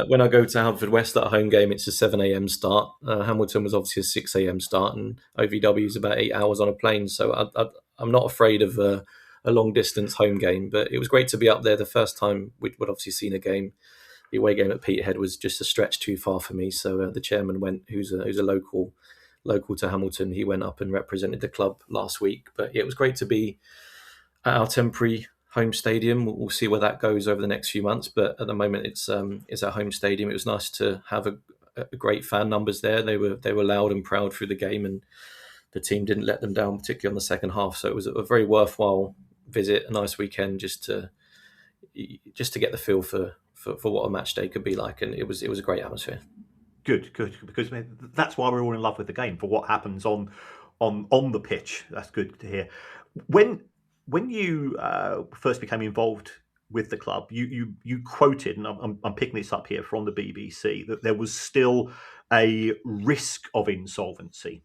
[SPEAKER 9] when I go to Haverfordwest at a home game, it's a 7 a.m. start. Hamilton was obviously a 6 a.m. start, and OVW is about 8 hours on a plane. So I'm not afraid of a long distance home game. But it was great to be up there. The first time we'd obviously seen a game. The away game at Peterhead was just a stretch too far for me. So the chairman went, who's a local to Hamilton. He went up and represented the club last week. But it was great to be at our temporary home stadium. We'll see where that goes over the next few months, but at the moment it's our home stadium. It was nice to have a great fan numbers there. They were loud and proud through the game, and the team didn't let them down, particularly on the second half. So it was a very worthwhile visit, a nice weekend just to get the feel for what a match day could be like, and it was a great atmosphere.
[SPEAKER 10] Good, because that's why we're all in love with the game, for what happens on the pitch. That's good to hear. When you first became involved with the club, you quoted, and I'm picking this up here from the BBC, that there was still a risk of insolvency.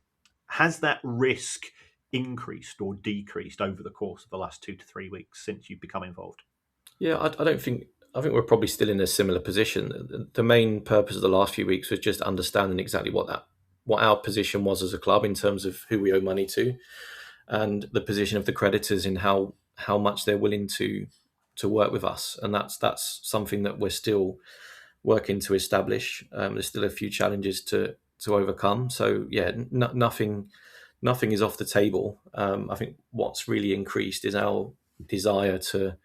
[SPEAKER 10] Has that risk increased or decreased over the course of the last 2 to 3 weeks since you've become involved?
[SPEAKER 9] Yeah, I think we're probably still in a similar position. The main purpose of the last few weeks was just understanding exactly what our position was as a club in terms of who we owe money to, and the position of the creditors in how much they're willing to work with us, and that's something that we're still working to establish. There's still a few challenges to overcome. So yeah, nothing is off the table. I think what's really increased is our desire to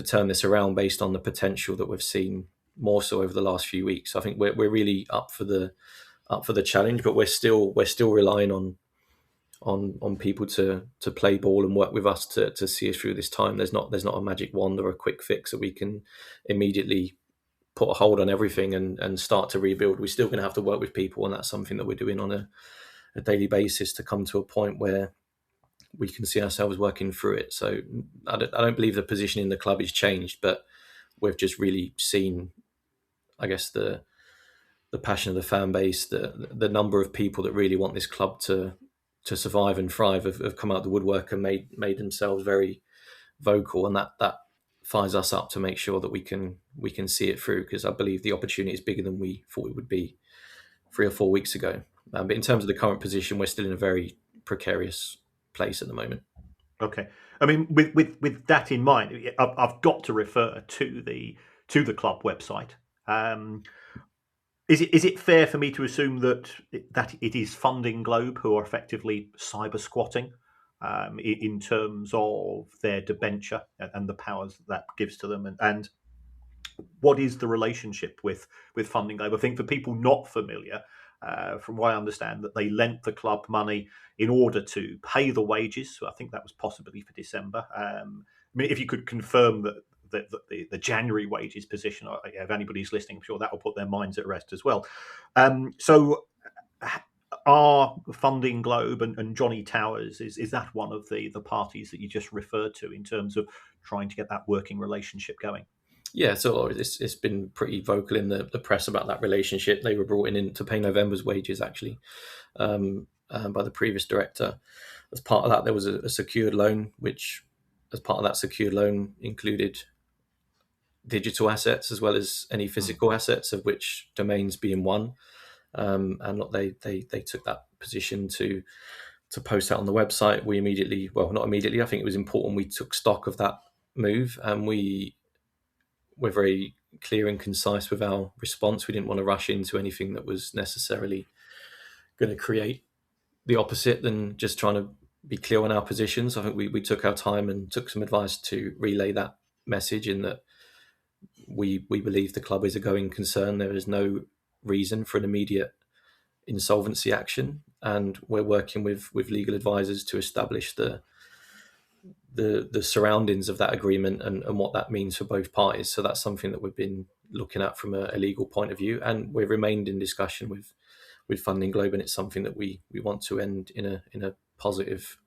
[SPEAKER 9] turn this around based on the potential that we've seen more so over the last few weeks. I think we're really up for the challenge, but we're still relying on people to play ball and work with us to see us through this time. There's not a magic wand or a quick fix that we can immediately put a hold on everything and start to rebuild. We're still going to have to work with people, and that's something that we're doing on a daily basis to come to a point where we can see ourselves working through it. So I don't believe the position in the club has changed, but we've just really seen, I guess, the passion of the fan base, the number of people that really want this club to survive and thrive have come out of the woodwork and made themselves very vocal, and that fires us up to make sure that we can see it through, because I believe the opportunity is bigger than we thought it would be 3 or 4 weeks ago. But in terms of the current position, we're still in a very precarious place at the moment.
[SPEAKER 10] Okay, I mean, with that in mind, I've got to refer to the club website. Is it fair for me to assume that it is Funding Globe who are effectively cyber squatting in terms of their debenture and the powers that gives to them, and what is the relationship with Funding Globe? I think for people not familiar, from what I understand, that they lent the club money in order to pay the wages. So I think that was possibly for December. I mean, if you could confirm that the January wages position, if anybody's listening, I'm sure that will put their minds at rest as well. So are Funding Globe and Johnny Towers, is that one of the parties that you just referred to in terms of trying to get that working relationship going?
[SPEAKER 9] Yeah, so it's been pretty vocal in the press about that relationship. They were brought in to pay November's wages, actually, by the previous director. As part of that, there was a secured loan, which, as part of that secured loan, included digital assets as well as any physical assets, of which domains being one. And they took that position to post that on the website. We immediately, well, not immediately, I think it was important we took stock of that move, and we're very clear and concise with our response. We didn't want to rush into anything that was necessarily going to create the opposite than just trying to be clear on our positions. I think we took our time and took some advice to relay that message, in that we believe the club is a going concern. There is no reason for an immediate insolvency action, and we're working with legal advisors to establish the surroundings of that agreement and what that means for both parties. So that's something that we've been looking at from a legal point of view, and we've remained in discussion with Funding Globe, and it's something that we want to end in a positive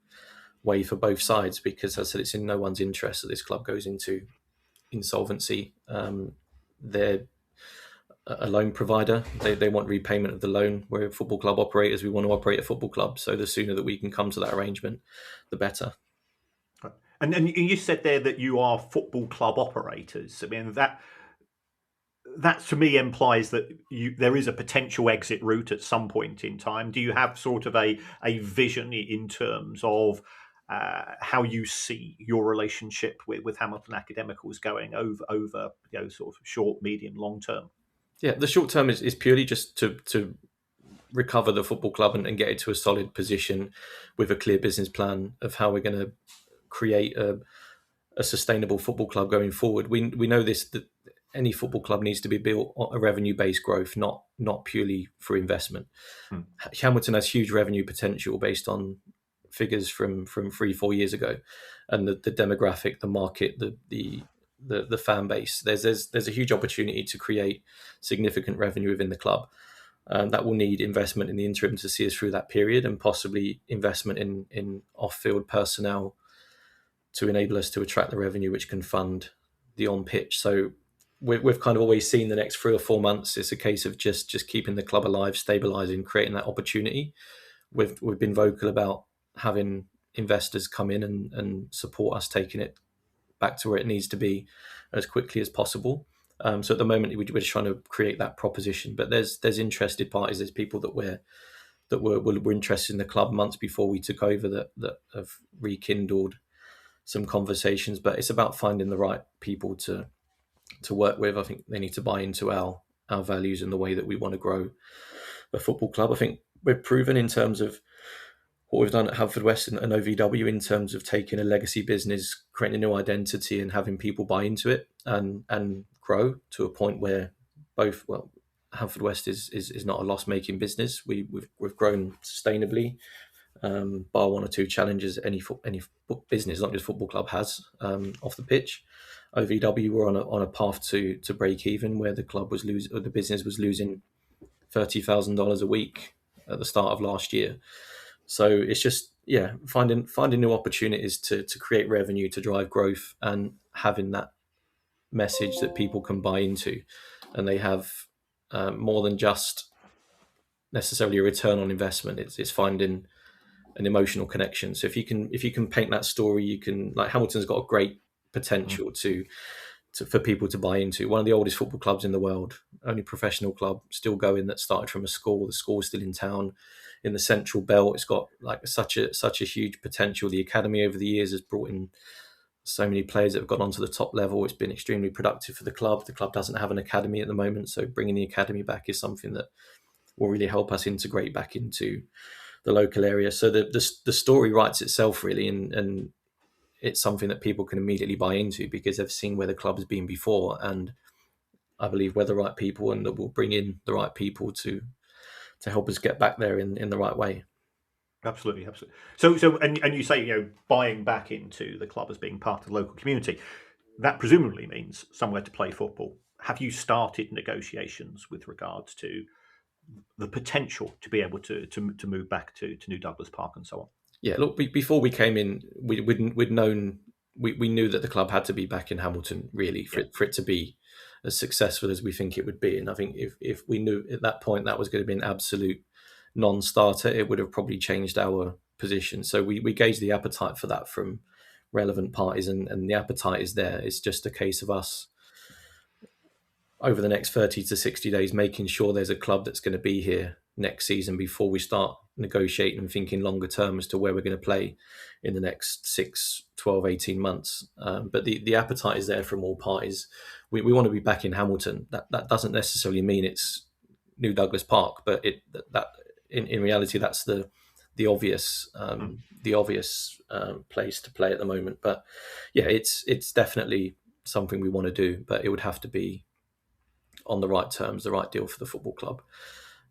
[SPEAKER 9] way for both sides, because, as I said, it's in no one's interest that this club goes into insolvency. They're a loan provider. They want repayment of the loan. We're football club operators. We want to operate a football club. So the sooner that we can come to that arrangement, the better.
[SPEAKER 10] And you said there that you are football club operators. I mean, that to me implies that there is a potential exit route at some point in time. Do you have sort of a vision in terms of how you see your relationship with Hamilton Academical is going over sort of short, medium, long term?
[SPEAKER 9] Yeah, the short term is purely just to recover the football club and get it to a solid position with a clear business plan of how we're going to create a sustainable football club going forward. We know that any football club needs to be built on a revenue-based growth, not purely for investment. Hamilton has huge revenue potential based on figures from 3-4 years ago, and the demographic, the market, the fan base. There's a huge opportunity to create significant revenue within the club. That will need investment in the interim to see us through that period, and possibly investment in off-field personnel to enable us to attract the revenue which can fund the on-pitch. So we've kind of always seen the next 3 or 4 months, it's a case of just keeping the club alive, stabilising, creating that opportunity. We've been vocal about having investors come in and support us taking it back to where it needs to be as quickly as possible. So at the moment, we're just trying to create that proposition. But there's interested parties, there's people that were interested in the club months before we took over that have rekindled some conversations. But it's about finding the right people to work with. I think they need to buy into our values and the way that we want to grow a football club. I think we're proven in terms of what we've done at Haverfordwest and OVW in terms of taking a legacy business, creating a new identity and having people buy into it and grow to a point where Haverfordwest is not a loss-making business. We've grown sustainably, bar 1 or 2 challenges any business, not just football club, has off the pitch. OVW were on a path to break even, where the club was the business was losing $30,000 a week at the start of last year. So it's just finding new opportunities to create revenue, to drive growth, and having that message that people can buy into, and they have more than just necessarily a return on investment. It's finding an emotional connection. So if you can paint that story, you can, like, Hamilton's got a great potential for people to buy into. One of the oldest football clubs in the world, only professional club still going, that started from a school. The school's still in town, in the central belt. It's got like such a huge potential. The academy over the years has brought in so many players that have got onto the top level. It's been extremely productive for the club. The club doesn't have an academy at the moment, so bringing the academy back is something that will really help us integrate back into the local area. So the story writes itself, really, and it's something that people can immediately buy into because they've seen where the club has been before, and I believe we're the right people, and that we'll bring in the right people to help us get back there in the right way.
[SPEAKER 10] Absolutely. So, and you say, buying back into the club as being part of the local community, that presumably means somewhere to play football. Have you started negotiations with regards to the potential to be able to move back to New Douglas Park and so on?
[SPEAKER 9] Yeah, look, before we came in, we'd known, we knew that the club had to be back in Hamilton, really, for it to be as successful as we think it would be. And I think if we knew at that point that was going to be an absolute non-starter, it would have probably changed our position. So we gauged the appetite for that from relevant parties, and the appetite is there. It's just a case of us over the next 30 to 60 days making sure there's a club that's going to be here next season before we start negotiating and thinking longer term as to where we're going to play in the next 6, 12, 18 months. But the appetite is there from all parties. We want to be back in Hamilton. That doesn't necessarily mean it's New Douglas Park, but in reality that's the obvious place to play at the moment. But yeah, it's definitely something we want to do, but it would have to be on the right terms, the right deal for the football club,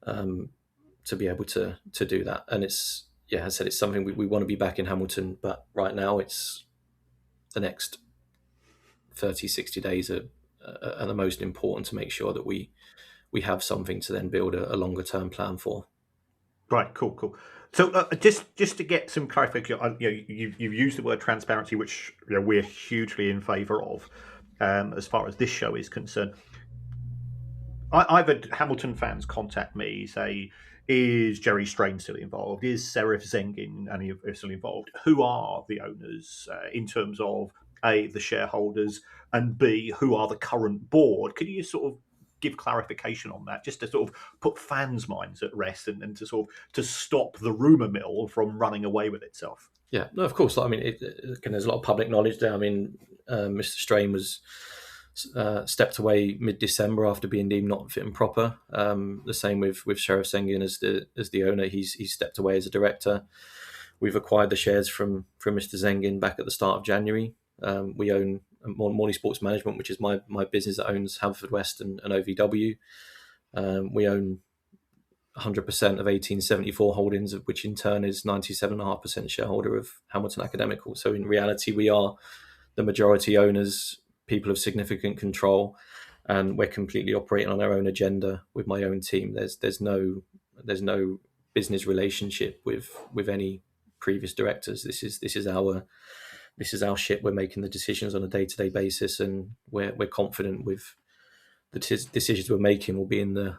[SPEAKER 9] to be able to do that. And it's, as I said, it's something we want to be back in Hamilton, but right now it's the next 30, 60 days are the most important to make sure that we have something to then build a longer term plan for.
[SPEAKER 10] Right, cool. So just to get some clarification, you've used the word transparency, which we're hugely in favour of as far as this show is concerned. I've had Hamilton fans contact me, say, Is Jerry Strain still involved? Is Serif Zengin still involved? Who are the owners in terms of A, the shareholders, and B, who are the current board? Could you sort of give clarification on that, just to sort of put fans' minds at rest and to sort of to stop the rumour mill from running away with itself?
[SPEAKER 9] Yeah, no, of course. I mean, there's a lot of public knowledge there. I mean, Mr. Strain was stepped away mid-December after being deemed not fit and proper. The same with Sheriff Sengen as the owner. He's stepped away as a director. We've acquired the shares from Mr. Zengin back at the start of January. We own Morley Sports Management, which is my business that owns Haverfordwest and OVW. We own 100% of 1874 Holdings, which in turn is 97.5% shareholder of Hamilton Academical. So in reality, we are the majority owners, people of significant control, and we're completely operating on our own agenda with my own team. There's no business relationship with any previous directors. This is our ship. We're making the decisions on a day-to-day basis, and we're confident with the decisions we're making will be in the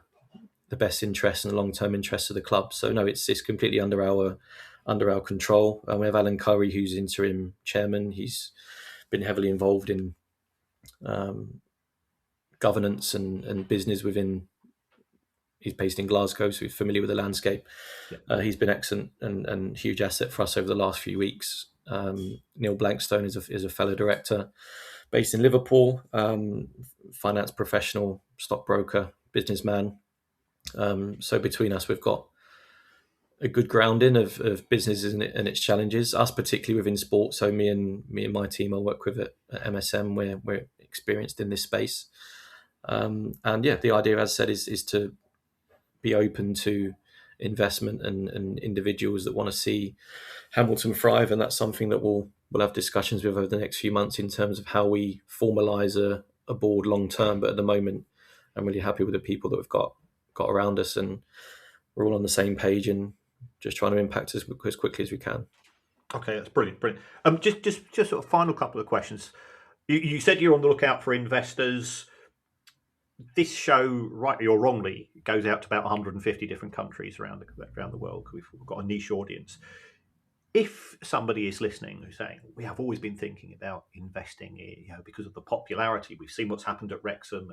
[SPEAKER 9] best interest and the long-term interests of the club. So no, it's completely under our control. We have Alan Curry, who's interim chairman. He's been heavily involved in governance and business within. He's based in Glasgow, so he's familiar with the landscape. Yeah. He's been excellent and huge asset for us over the last few weeks. Neil Blankstone is a fellow director based in Liverpool, finance professional, stockbroker, businessman. So between us, we've got a good grounding of businesses and its challenges. Us particularly within sport. So me and my team I work with at MSM, where we're experienced in this space. And yeah, the idea, as I said, is to be open to investment and individuals that want to see Hamilton thrive, and that's something that we'll have discussions with over the next few months in terms of how we formalise a board long term. But at the moment, I'm really happy with the people that we've got around us, and we're all on the same page and just trying to impact as quickly as we can.
[SPEAKER 10] Okay, that's brilliant. Just sort of final couple of questions. You said you're on the lookout for investors. This show, rightly or wrongly, goes out to about 150 different countries around the world. We've got a niche audience. If somebody is listening who's saying, we have always been thinking about investing, because of the popularity, we've seen what's happened at Wrexham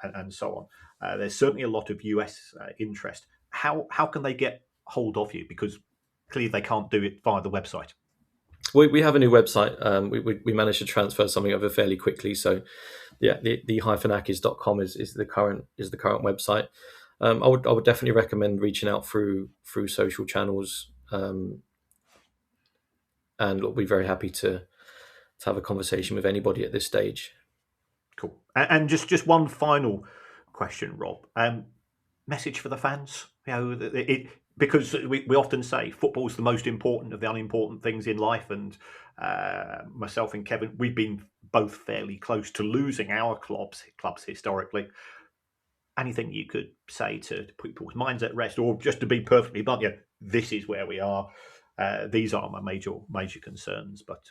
[SPEAKER 10] and so on. There's certainly a lot of US interest. How can they get hold of you? Because clearly they can't do it via the website.
[SPEAKER 9] We have a new website. We managed to transfer something over fairly quickly. So yeah, the -akis.com is the current website. I would definitely recommend reaching out through social channels. And we'll be very happy to have a conversation with anybody at this stage.
[SPEAKER 10] Cool. And just one final question, Rob. Message for the fans. Because we often say football's the most important of the unimportant things in life, and myself and Kevin, we've been both fairly close to losing our clubs historically. Anything you could say to put people's minds at rest, or just to be perfectly blunt, this is where we are. These are my major concerns, but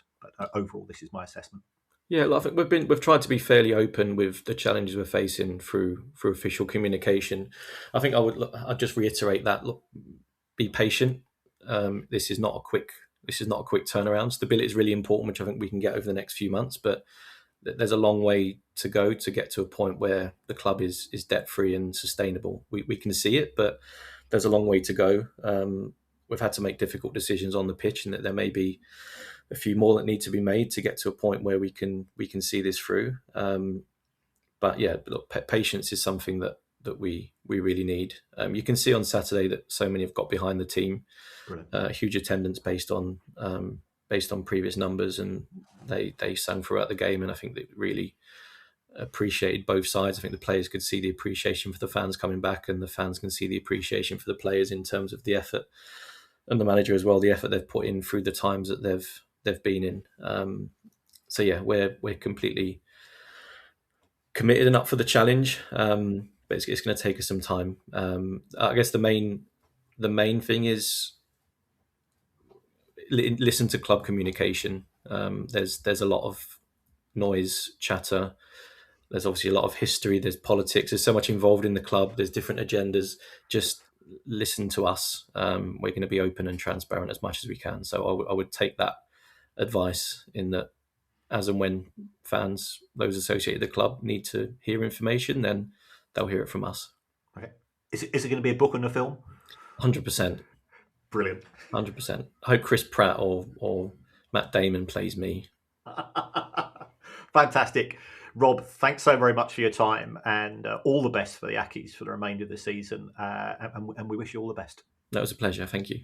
[SPEAKER 10] overall, this is my assessment.
[SPEAKER 9] Yeah, I think we've tried to be fairly open with the challenges we're facing through official communication. I think I'd just reiterate that. Look, be patient. This is not a quick turnaround. Stability is really important, which I think we can get over the next few months. But there's a long way to go to get to a point where the club is debt free and sustainable. We can see it, but there's a long way to go. We've had to make difficult decisions on the pitch, and that there may be a few more that need to be made to get to a point where we can see this through. But yeah, look, patience is something that we really need. You can see on Saturday that so many have got behind the team. Huge attendance based on previous numbers, and they sang throughout the game, and I think they really appreciated both sides. I think the players could see the appreciation for the fans coming back, and the fans can see the appreciation for the players in terms of the effort, and the manager as well, the effort they've put in through the times that they've been in. So yeah, we're completely committed and up for the challenge, but it's going to take us some time. I guess the main thing is listen to club communication. There's a lot of noise, chatter. There's obviously a lot of history. There's politics. There's so much involved in the club. There's different agendas. Just listen to us. We're going to be open and transparent as much as we can. So I would take that advice in that as and when fans, those associated with the club, need to hear information, then they'll hear it from us.
[SPEAKER 10] Okay. Is it going to be a book and a film?
[SPEAKER 9] 100%.
[SPEAKER 10] Brilliant.
[SPEAKER 9] 100%. I hope Chris Pratt or Matt Damon plays me.
[SPEAKER 10] Fantastic. Rob, thanks so very much for your time, and all the best for the Ackies for the remainder of the season. And we wish you all the best.
[SPEAKER 9] That was a pleasure. Thank you.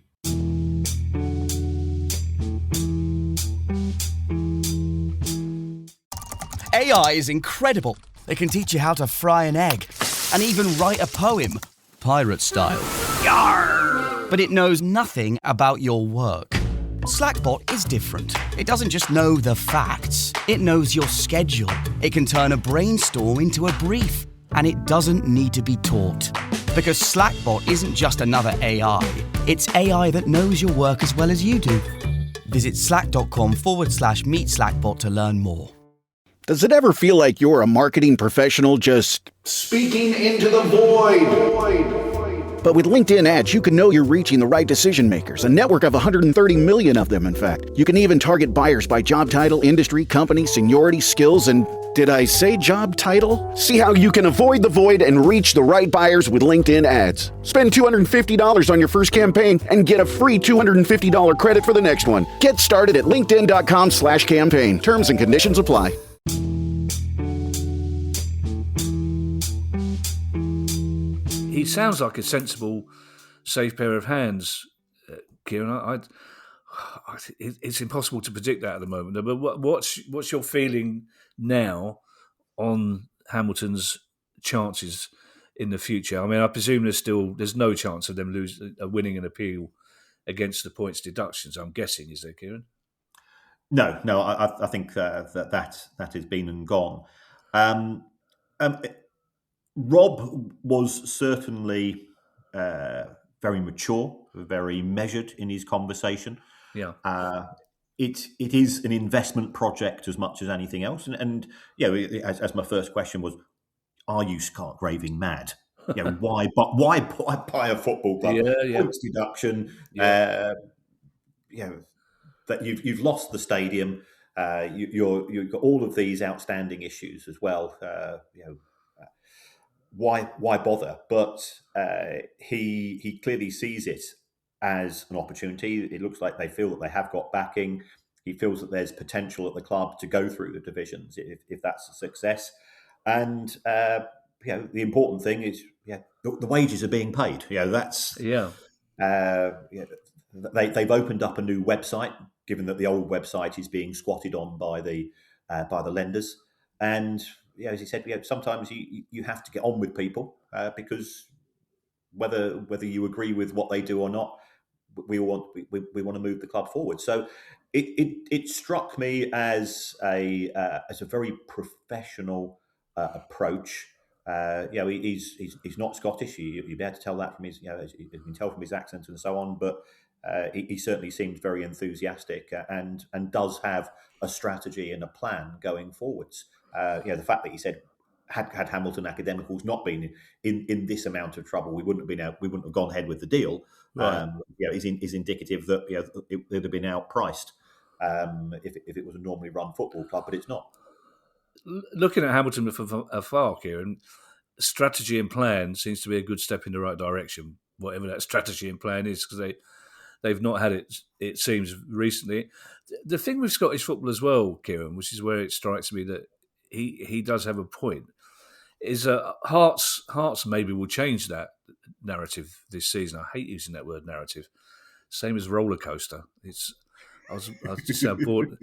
[SPEAKER 11] AI is incredible. It can teach you how to fry an egg and even write a poem, pirate style. Yarr! But it knows nothing about your work. Slackbot is different. It doesn't just know the facts, it knows your schedule. It can turn a brainstorm into a brief, and it doesn't need to be taught. Because Slackbot isn't just another AI, it's AI that knows your work as well as you do. Visit slack.com/meet Slackbot to learn more.
[SPEAKER 12] Does it ever feel like you're a marketing professional just speaking into the void? But with LinkedIn ads, you can know you're reaching the right decision makers, a network of 130 million of them, in fact. You can even target buyers by job title, industry, company, seniority, skills, and did I say job title? See how you can avoid the void and reach the right buyers with LinkedIn ads. Spend $250 on your first campaign and get a free $250 credit for the next one. Get started at linkedin.com/campaign. Terms and conditions apply.
[SPEAKER 4] He sounds like a sensible, safe pair of hands, Kieran. It's impossible to predict that at the moment. But what's your feeling now on Hamilton's chances in the future? I mean, I presume there's no chance of them winning an appeal against the points deductions. I'm guessing, is there, Kieran?
[SPEAKER 5] No. I think that has been and gone. Rob was certainly very mature, very measured in his conversation.
[SPEAKER 4] Yeah.
[SPEAKER 5] It is an investment project as much as anything else. And as my first question was, are you Scott raving mad? Why buy a football club? Points deduction. That you've lost the stadium. You've got all of these outstanding issues as well. Why bother? But he clearly sees it as an opportunity. It looks like they feel that they have got backing. He feels that there's potential at the club to go through the divisions if that's a success. And the important thing is the wages are being paid. They've opened up a new website, given that the old website is being squatted on by the lenders. And as he said, sometimes you have to get on with people because whether you agree with what they do or not, we want to move the club forward. So it struck me as a very professional approach. He's not Scottish. You'd be able to tell that from his, you can tell from his accent and so on. But he certainly seems very enthusiastic and does have a strategy and a plan going forwards. The fact that he said had Hamilton Academicals not been in this amount of trouble, we wouldn't have gone ahead with the deal. Right. Is indicative that it would have been outpriced if it was a normally run football club, but it's not.
[SPEAKER 4] Looking at Hamilton from afar, Kieran, strategy and plan seems to be a good step in the right direction, whatever that strategy and plan is, because they've not had it seems, recently. The thing with Scottish football as well, Kieran, which is where it strikes me that he does have a point, is Hearts maybe will change that narrative this season. I hate using that word narrative. Same as roller coaster. I was just how bored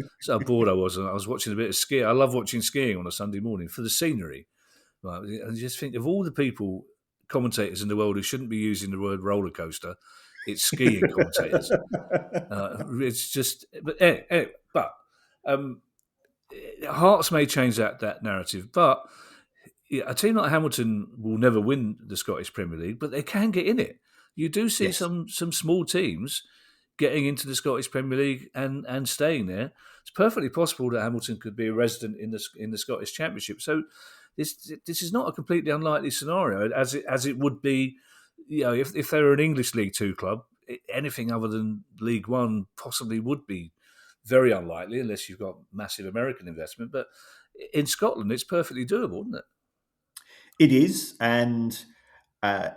[SPEAKER 4] I was. And I was watching a bit of skiing. I love watching skiing on a Sunday morning for the scenery. Right? And you just think of all the commentators in the world who shouldn't be using the word roller coaster. It's skiing commentators. It's just, but Hearts may change that narrative. But a team like Hamilton will never win the Scottish Premier League, but they can get in it. You do see some small teams getting into the Scottish Premier League and staying there. It's perfectly possible that Hamilton could be a resident in the Scottish Championship. So this is not a completely unlikely scenario, as it would be if they were an English League Two club, anything other than League One possibly would be very unlikely unless you've got massive American investment. But in Scotland, it's perfectly doable, isn't it?
[SPEAKER 5] It is, and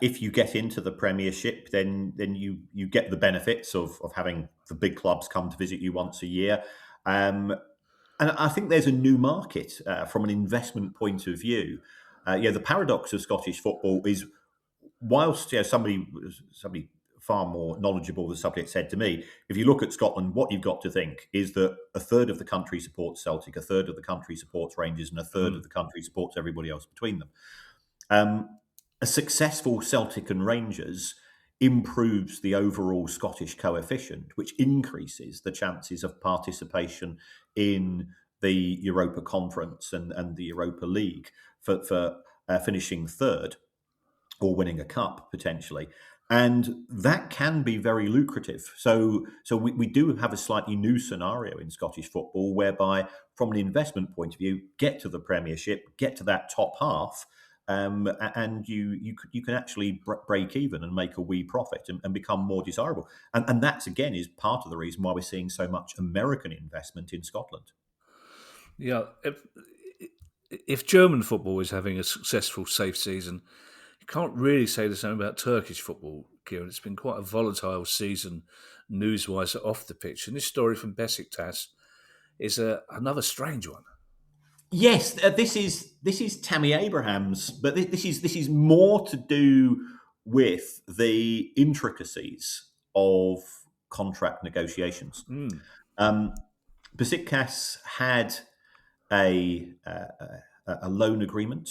[SPEAKER 5] if you get into the Premiership, then you get the benefits of having the big clubs come to visit you once a year. And I think there's a new market from an investment point of view. The paradox of Scottish football is, whilst somebody far more knowledgeable than the subject said to me, if you look at Scotland, what you've got to think is that a third of the country supports Celtic, a third of the country supports Rangers, and a third of the country supports everybody else between them. A successful Celtic and Rangers improves the overall Scottish coefficient, which increases the chances of participation in the Europa Conference and the Europa League for finishing third or winning a cup potentially. And that can be very lucrative. So we do have a slightly new scenario in Scottish football whereby, from an investment point of view, get to the Premiership, get to that top half, and you can actually break even and make a wee profit and become more desirable. And that's, again, is part of the reason why we're seeing so much American investment in Scotland.
[SPEAKER 4] Yeah, if German football is having a successful, safe season, you can't really say the same about Turkish football, Kieran. It's been quite a volatile season news-wise off the pitch. And this story from Besiktas is another strange one.
[SPEAKER 5] Yes, this is Tammy Abrahams, but this is more to do with the intricacies of contract negotiations. Besiktas had a loan agreement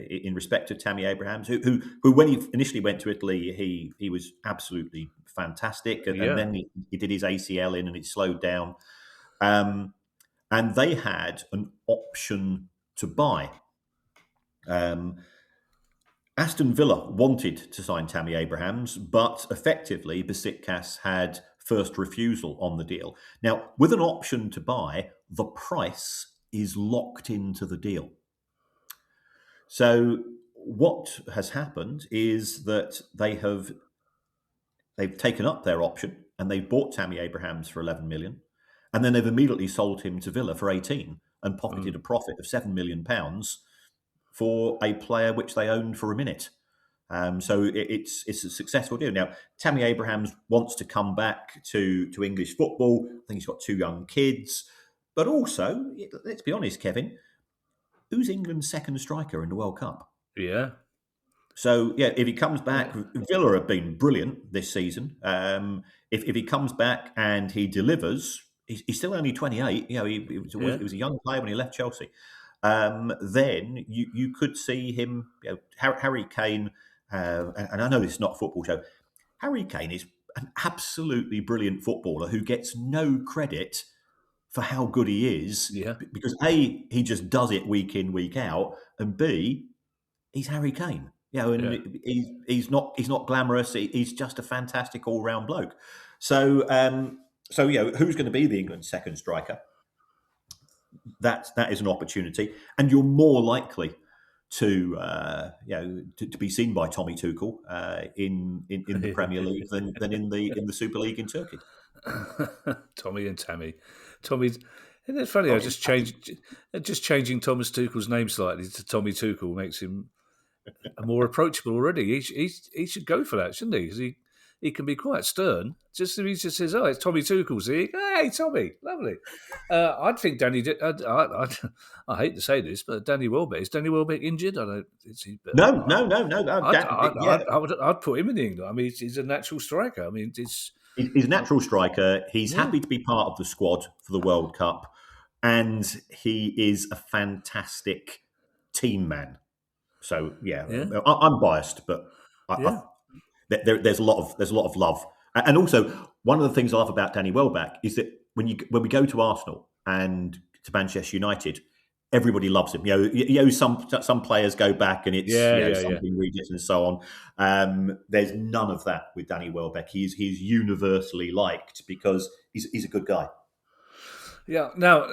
[SPEAKER 5] in respect of Tammy Abrahams, who when he initially went to Italy, he was absolutely fantastic, and then he did his ACL in and it slowed down. And they had an option to buy. Aston Villa wanted to sign Tammy Abrahams, but effectively Besiktas had first refusal on the deal. Now, with an option to buy, the price is locked into the deal. So what has happened is that they've taken up their option and they've bought Tammy Abrahams for 11 million. And then they've immediately sold him to Villa for 18 and pocketed a profit of £7 million for a player which they owned for a minute. So it's a successful deal. Now, Tammy Abrahams wants to come back to English football. I think he's got 2 young kids. But also, let's be honest, Kevin, who's England's second striker in the World Cup?
[SPEAKER 4] Yeah.
[SPEAKER 5] So, if he comes back, Villa have been brilliant this season. If he comes back and he delivers, he's still only 28. He was a young player when he left Chelsea. Then you could see him, Harry Kane, and I know this is not a football show. Harry Kane is an absolutely brilliant footballer who gets no credit for how good he is.
[SPEAKER 4] Yeah.
[SPEAKER 5] Because A, he just does it week in, week out, and B, he's Harry Kane. He's not glamorous. He's just a fantastic all-round bloke. So who's going to be the England second striker? That is an opportunity, and you're more likely to be seen by Tommy Tuchel in the Premier League than in the Super League in Turkey.
[SPEAKER 4] Tommy and Tammy. Isn't it funny? Just changing Thomas Tuchel's name slightly to Tommy Tuchel makes him more approachable already. He should go for that, shouldn't he? Because he can be quite stern. Just if he just says, "Oh, it's Tommy Tuchel's here." Hey, Tommy, lovely. I'd think Danny. I hate to say this, but Danny Welbeck, is Danny Welbeck injured? I don't.
[SPEAKER 5] No.
[SPEAKER 4] I'd put him in England. I mean, he's a natural striker. I mean, he's
[SPEAKER 5] a natural striker. He's happy to be part of the squad for the World Cup, and he is a fantastic team man. So I'm biased, but there's a lot of love, and also one of the things I love about Danny Welbeck is that when we go to Arsenal and to Manchester United, everybody loves him. Some players go back and it's something ridiculous and so on. There's none of that with Danny Welbeck. He's universally liked because he's a good guy.
[SPEAKER 4] Yeah. Now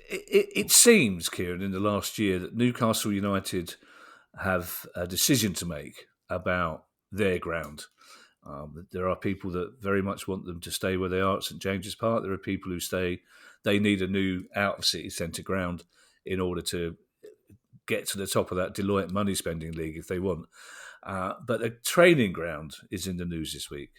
[SPEAKER 4] it seems, Kieran, in the last year that Newcastle United have a decision to make about their ground. There are people that very much want them to stay where they are at St James's Park. There are people who say they need a new out-of-city centre ground in order to get to the top of that Deloitte money spending league if they want. But the training ground is in the news this week.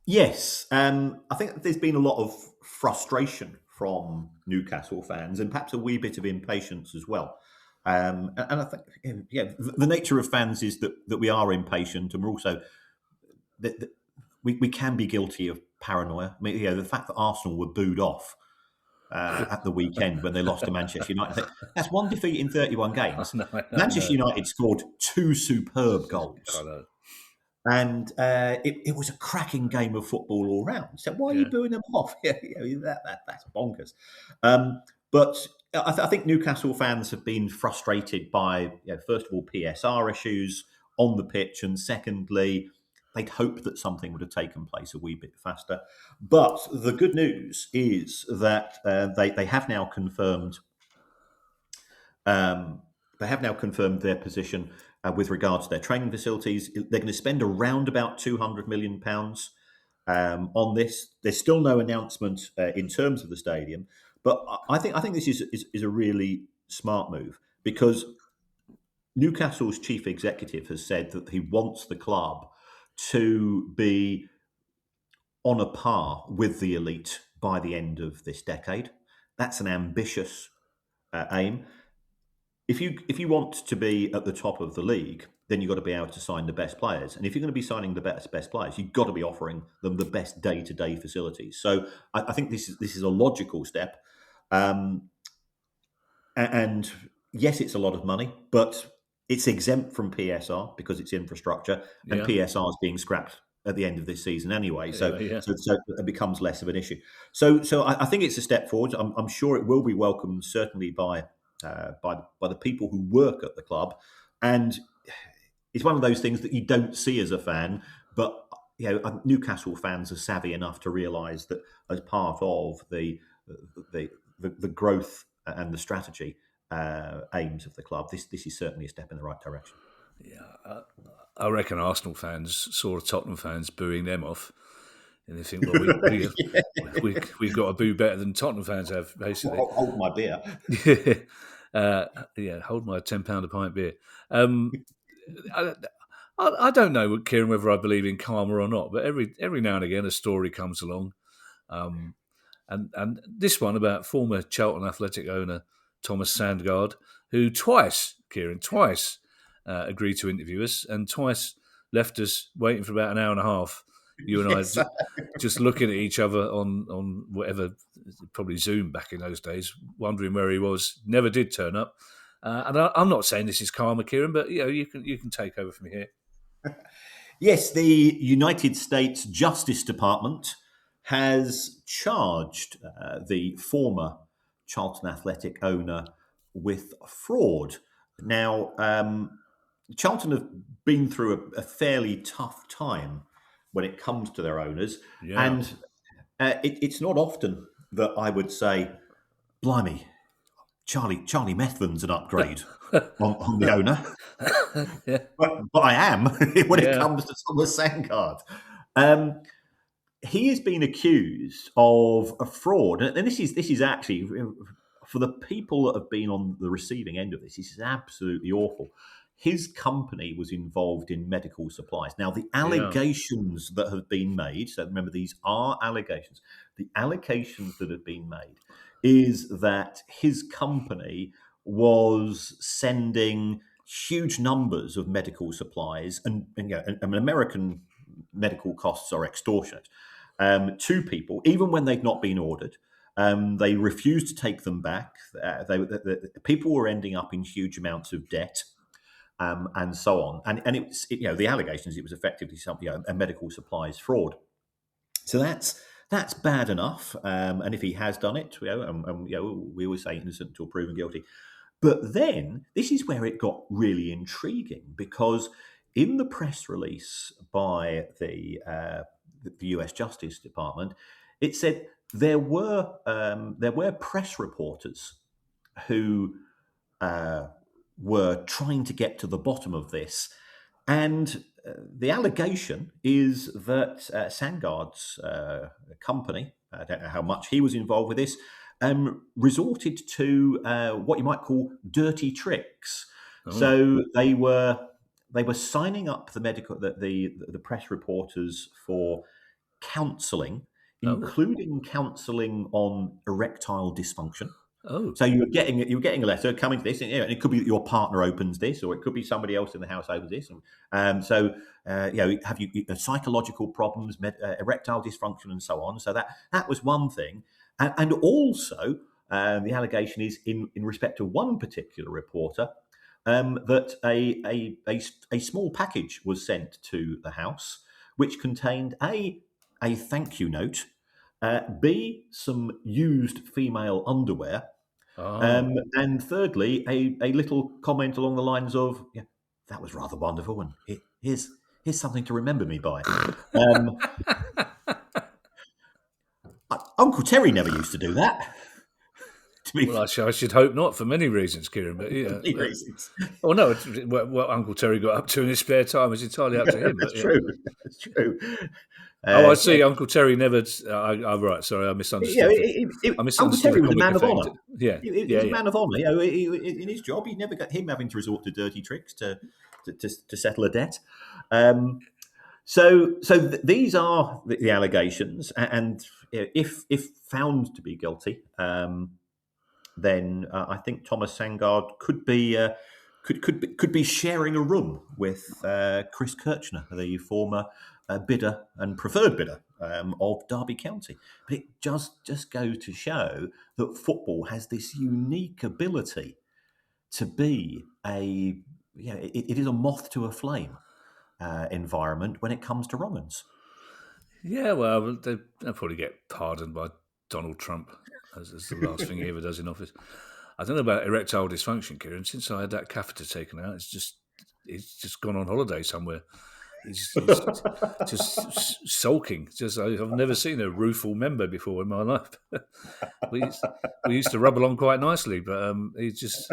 [SPEAKER 5] Yes, I think there's been a lot of frustration from Newcastle fans and perhaps a wee bit of impatience as well. And I think, the nature of fans is that we are impatient, and we're also we can be guilty of paranoia. I mean, the fact that Arsenal were booed off at the weekend when they lost to Manchester United. That's one defeat in 31 games. Manchester United scored 2 superb goals.
[SPEAKER 4] I know.
[SPEAKER 5] And it was a cracking game of football all round. So why are you booing them off? That's bonkers. But I think Newcastle fans have been frustrated by, first of all, PSR issues on the pitch, and secondly, they'd hoped that something would have taken place a wee bit faster. But the good news is that they have now confirmed. They have now confirmed their position with regards to their training facilities. They're going to spend around about £200 million on this. There's still no announcement in terms of the stadium, but I think this is a really smart move, because Newcastle's chief executive has said that he wants the club to be on a par with the elite by the end of this decade. That's an ambitious aim. If you want to be at the top of the league, then you've got to be able to sign the best players. And if you're going to be signing the best players, you've got to be offering them the best day-to-day facilities. So I think this is a logical step. And yes, it's a lot of money, but it's exempt from PSR because it's infrastructure, and PSR is being scrapped at the end of this season anyway. So it becomes less of an issue. So I think it's a step forward. I'm sure it will be welcomed, certainly by the people who work at the club, and it's one of those things that you don't see as a fan, but Newcastle fans are savvy enough to realise that as part of the growth and the strategy aims of the club, this is certainly a step in the right direction.
[SPEAKER 4] Yeah, I reckon Arsenal fans saw Tottenham fans booing them off, and they think, well, we've got to boo better than Tottenham fans have, basically.
[SPEAKER 5] Well, hold my beer.
[SPEAKER 4] Hold my £10 a pint beer. I don't know, Kieran, whether I believe in karma or not, but every now and again a story comes along, and this one about former Charlton Athletic owner Thomas Sandgaard, who twice agreed to interview us, and twice left us waiting for about an hour and a half. You and I just looking at each other on whatever, probably Zoom back in those days, wondering where he was. Never did turn up. And I'm not saying this is karma, Kieran, but you can take over from here.
[SPEAKER 5] Yes, the United States Justice Department has charged the former Charlton Athletic owner with fraud. Now, Charlton have been through a fairly tough time when it comes to their owners. Yeah. And it's not often that I would say, blimey, Charlie Methven's an upgrade on the owner. Yeah. But I am when it comes to Thomas Sandgaard. He has been accused of a fraud. And this is actually, for the people that have been on the receiving end of this is absolutely awful. His company was involved in medical supplies. Now, the allegations that have been made, so remember, these are allegations. The allegations that have been made is that his company was sending huge numbers of medical supplies, and American medical costs are extortionate, to people, even when they've not been ordered. They refused to take them back. People were ending up in huge amounts of debt. And so on, and the allegations, it was effectively something, a medical supplies fraud. So that's bad enough. And if he has done it, we always say innocent until proven guilty. But then this is where it got really intriguing, because in the press release by the U.S. Justice Department, it said there were press reporters who were trying to get to the bottom of this, and the allegation is that Sandgaard's company, I don't know how much he was involved with this, resorted to what you might call dirty tricks.
[SPEAKER 4] Oh.
[SPEAKER 5] So they were signing up the press reporters for counselling, including counselling on erectile dysfunction.
[SPEAKER 4] Oh,
[SPEAKER 5] so you were getting a letter coming to this, and it could be that your partner opens this, or it could be somebody else in the house opens this. Have you psychological problems, erectile dysfunction, and so on. So that was one thing, and also the allegation is in respect to one particular reporter that a small package was sent to the house, which contained a thank you note, B, some used female underwear. And thirdly, a little comment along the lines of, that was rather wonderful, and here's something to remember me by. Uncle Terry never used to do that.
[SPEAKER 4] Well, I should hope not, for many reasons, Kieran. But
[SPEAKER 5] many reasons.
[SPEAKER 4] Oh no, what Uncle Terry got up to in his spare time is entirely up to him.
[SPEAKER 5] That's true. That's true.
[SPEAKER 4] I see. Uncle Terry never. Right. Sorry, I misunderstood. I misunderstood.
[SPEAKER 5] Uncle Terry was a man of honour.
[SPEAKER 4] Yeah,
[SPEAKER 5] he was a man of honour. In his job, he never got him having to resort to dirty tricks to settle a debt. So these are the allegations, and if found to be guilty, then I think Thomas Sandgaard could be sharing a room with Chris Kirchner, the former bidder and preferred bidder of Derby County. But it just goes to show that football has this unique ability to be it is a moth to a flame environment when it comes to wrong-uns.
[SPEAKER 4] Yeah, well, they'll probably get pardoned by Donald Trump as the last thing he ever does in office. I don't know about erectile dysfunction, Kieran. Since I had that catheter taken out, it's just gone on holiday somewhere. He's just sulking. I've never seen a rueful member before in my life. we used to rub along quite nicely, but he used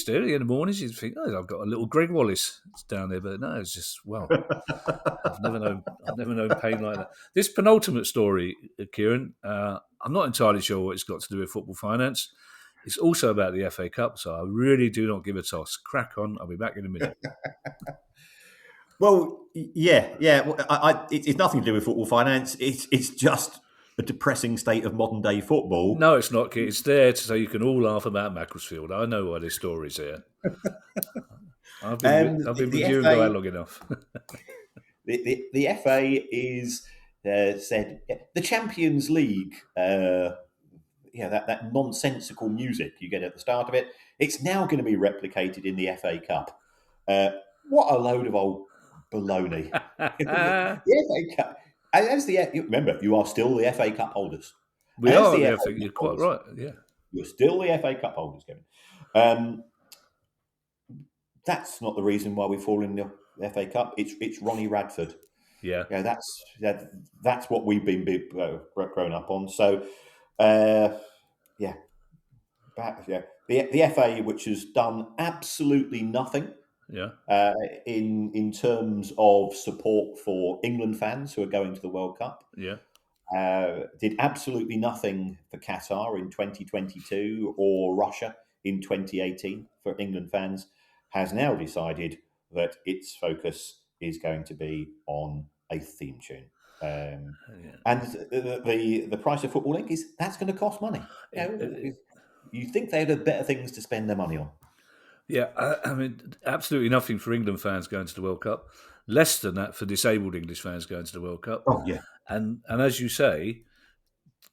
[SPEAKER 4] to in the mornings. You'd think, I've got a little Greg Wallace down there, but no, it's just I've never known pain like that. This penultimate story, Kieran, I'm not entirely sure what it's got to do with football finance. It's also about the FA Cup, so I really do not give a toss. Crack on. I'll be back in a minute.
[SPEAKER 5] Well, yeah. It's nothing to do with football finance. It's just a depressing state of modern day football.
[SPEAKER 4] No, it's not. It's there so you can all laugh about Macclesfield. I know why this story's here. I've been with you and Guy long enough.
[SPEAKER 5] The FA is said the Champions League. That nonsensical music you get at the start of it. It's now going to be replicated in the FA Cup. What a load of old baloney! The FA Cup. Remember, you are still the FA Cup holders.
[SPEAKER 4] We are the FA. You're quite right. Yeah,
[SPEAKER 5] you're still the FA Cup holders, Kevin. That's not the reason why we've fallen in the FA Cup. It's Ronnie Radford.
[SPEAKER 4] Yeah.
[SPEAKER 5] That's what we've been grown up on. So, the FA, which has done absolutely nothing.
[SPEAKER 4] Yeah.
[SPEAKER 5] In terms of support for England fans who are going to the World Cup.
[SPEAKER 4] Yeah.
[SPEAKER 5] Did absolutely nothing for Qatar in 2022 or Russia in 2018 for England fans, has now decided that its focus is going to be on a theme tune. And the price of Football Inc. that's going to cost money. You think they had better things to spend their money on?
[SPEAKER 4] Yeah, I mean, absolutely nothing for England fans going to the World Cup. Less than that for disabled English fans going to the World Cup.
[SPEAKER 5] Oh yeah,
[SPEAKER 4] and as you say,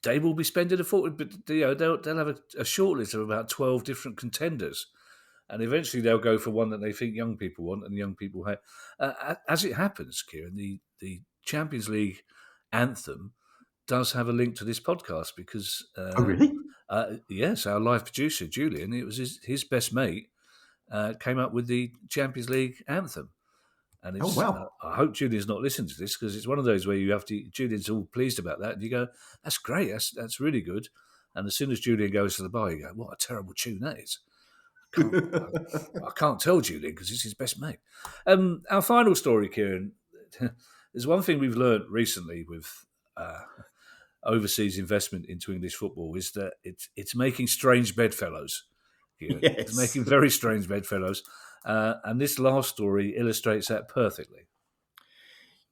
[SPEAKER 4] they will be spending a fortune. But they'll have a short list of about 12 different contenders, and eventually they'll go for one that they think young people want and young people have. As it happens, Kieran, the Champions League anthem does have a link to this podcast because
[SPEAKER 5] oh really?
[SPEAKER 4] Yes, our live producer Julian, it was his best mate. Came up with the Champions League anthem. And it's, I hope Julian's not listening to this because it's one of those where you have to, Julian's all pleased about that. And you go, that's great, that's really good. And as soon as Julian goes to the bar, you go, what a terrible tune that is. I can't tell Julian because he's his best mate. Our final story, Kieran. There's one thing we've learned recently with overseas investment into English football is that it's making strange bedfellows. Kieran.
[SPEAKER 5] Yes.
[SPEAKER 4] It's making very strange bedfellows. And this last story illustrates that perfectly.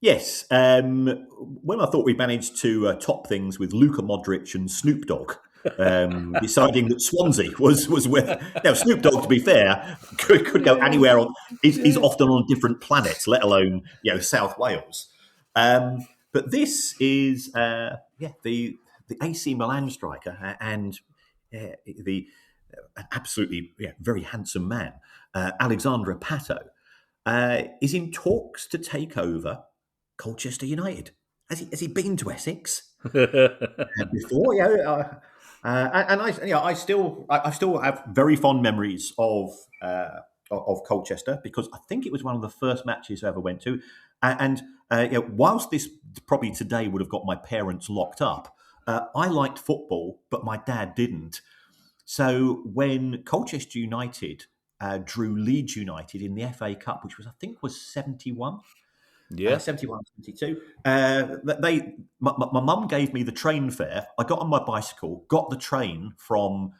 [SPEAKER 5] Yes. When I thought we managed to top things with Luka Modric and Snoop Dogg, deciding that Swansea was where. Now, Snoop Dogg, to be fair, could go anywhere on. He's often on different planets, let alone South Wales. But this is the AC Milan striker and the absolutely very handsome man, Alexandra Pato, is in talks to take over Colchester United. Has he been to Essex before? And I still have very fond memories of Colchester because I think it was one of the first matches I ever went to. And whilst this probably today would have got my parents locked up, I liked football, but my dad didn't. So when Colchester United drew Leeds United in the FA Cup, which I think was 71.
[SPEAKER 4] Yeah,
[SPEAKER 5] 71, 72. My mum gave me the train fare. I got on my bicycle, got the train from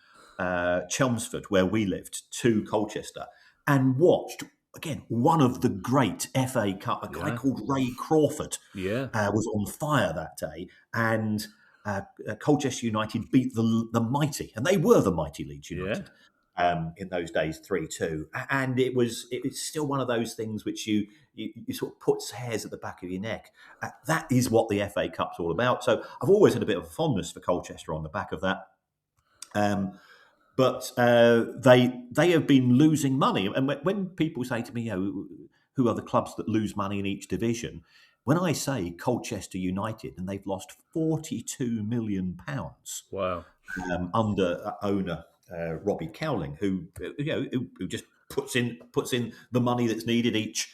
[SPEAKER 5] Chelmsford, where we lived, to Colchester, and watched again one of the great FA Cup. A guy called Ray Crawford was on fire that day, and Colchester United beat the mighty, and they were the mighty Leeds United. In those days, 3-2, and it's still one of those things which you sort of puts hairs at the back of your neck. That is what the FA Cup's all about. So I've always had a bit of a fondness for Colchester on the back of that. But they have been losing money, and when people say to me, who are the clubs that lose money in each division? When I say Colchester United, and they've lost £42 million.
[SPEAKER 4] Wow.
[SPEAKER 5] Under owner Robbie Cowling, who just puts in the money that's needed each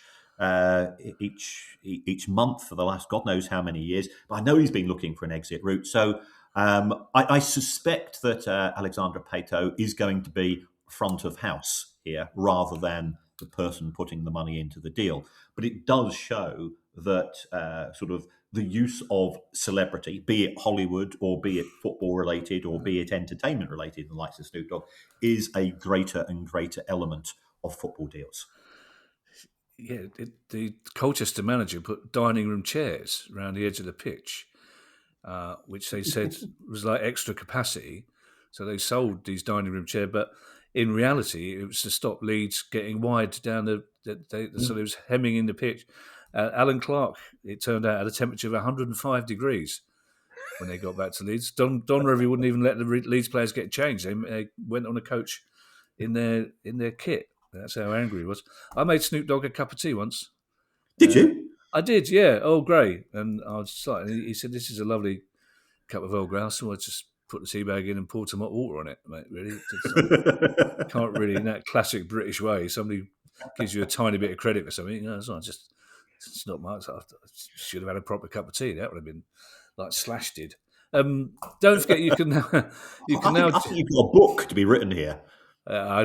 [SPEAKER 5] month for the last God knows how many years. But I know he's been looking for an exit route. So I suspect that Alexandra Pato is going to be front of house here rather than the person putting the money into the deal. But it does show that sort of the use of celebrity, be it Hollywood or be it football related or be it entertainment related, the likes of Snoop Dogg, is a greater and greater element of football deals.
[SPEAKER 4] Yeah, the Colchester manager put dining room chairs around the edge of the pitch, which they said was like extra capacity. So they sold these dining room chairs, but in reality, it was to stop Leeds getting wide down so it was hemming in the pitch. Alan Clark, it turned out, had a temperature of 105 degrees when they got back to Leeds. Don Revie wouldn't even let the Leeds players get changed. They went on a coach in their kit. That's how angry he was. I made Snoop Dogg a cup of tea once.
[SPEAKER 5] Did you?
[SPEAKER 4] I did, yeah. Earl Grey. And I was just like, he said, "This is a lovely cup of Earl Grey." So I just put the tea bag in and poured some hot water on it, mate. Really, can't really in that classic British way. Somebody gives you a tiny bit of credit for something. It's not just. It's not much. I should have had a proper cup of tea. That would have been like Slash did. Don't forget, you can now.
[SPEAKER 5] I think you've got a book to be written here.
[SPEAKER 4] I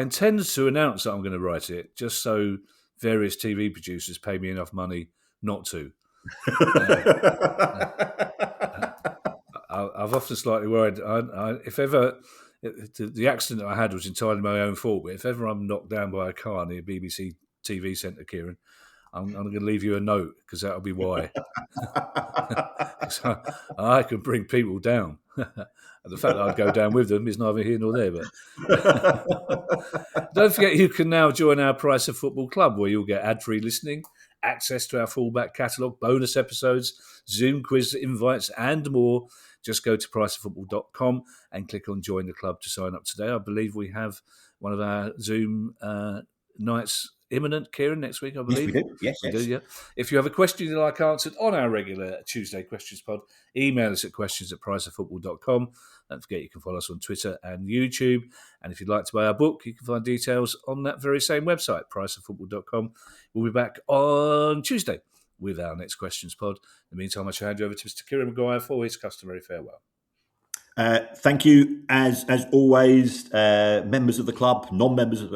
[SPEAKER 4] intend to announce that I'm going to write it, just so various TV producers pay me enough money not to. I've often slightly worried. If ever the accident I had was entirely my own fault, but if ever I'm knocked down by a car near BBC TV Centre, Kieran, I'm going to leave you a note because that'll be why. I can bring people down. And the fact that I'd go down with them is neither here nor there. But don't forget, you can now join our Price of Football Club, where you'll get ad-free listening, access to our full back catalogue, bonus episodes, Zoom quiz invites, and more. Just go to priceoffootball.com and click on Join the Club to sign up today. I believe we have one of our Zoom nights imminent, Kieran, next week, I believe.
[SPEAKER 5] Yes, we do. Yes.
[SPEAKER 4] Do, yeah. If you have a question you'd like answered on our regular Tuesday Questions Pod, email us at questions@priceoffootball.com. Don't forget you can follow us on Twitter and YouTube. And if you'd like to buy our book, you can find details on that very same website, priceoffootball.com. We'll be back on Tuesday with our next Questions Pod. In the meantime, I shall hand you over to Mr. Kieran Maguire for his customary farewell.
[SPEAKER 5] Thank you, as always, members of the club, non-members of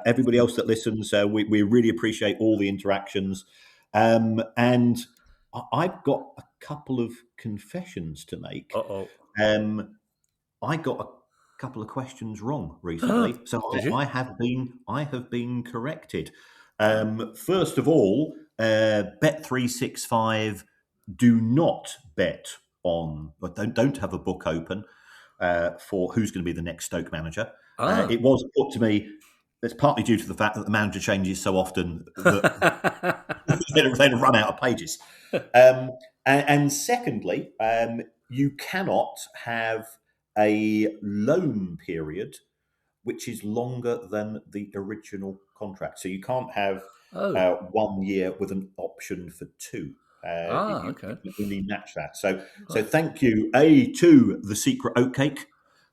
[SPEAKER 5] everybody else that listens. We really appreciate all the interactions. And I've got a couple of confessions to make. I got a couple of questions wrong recently, so I have been corrected. First of all, Bet365 do not bet on, or don't have a book open for who's going to be the next Stoke manager. It was put to me. It's partly due to the fact that the manager changes so often that they run out of pages. And secondly, you cannot have a loan period which is longer than the original contract. So you can't have 1 year with an option for 2.
[SPEAKER 4] Okay.
[SPEAKER 5] You really match that. So thank you, to the secret oatcake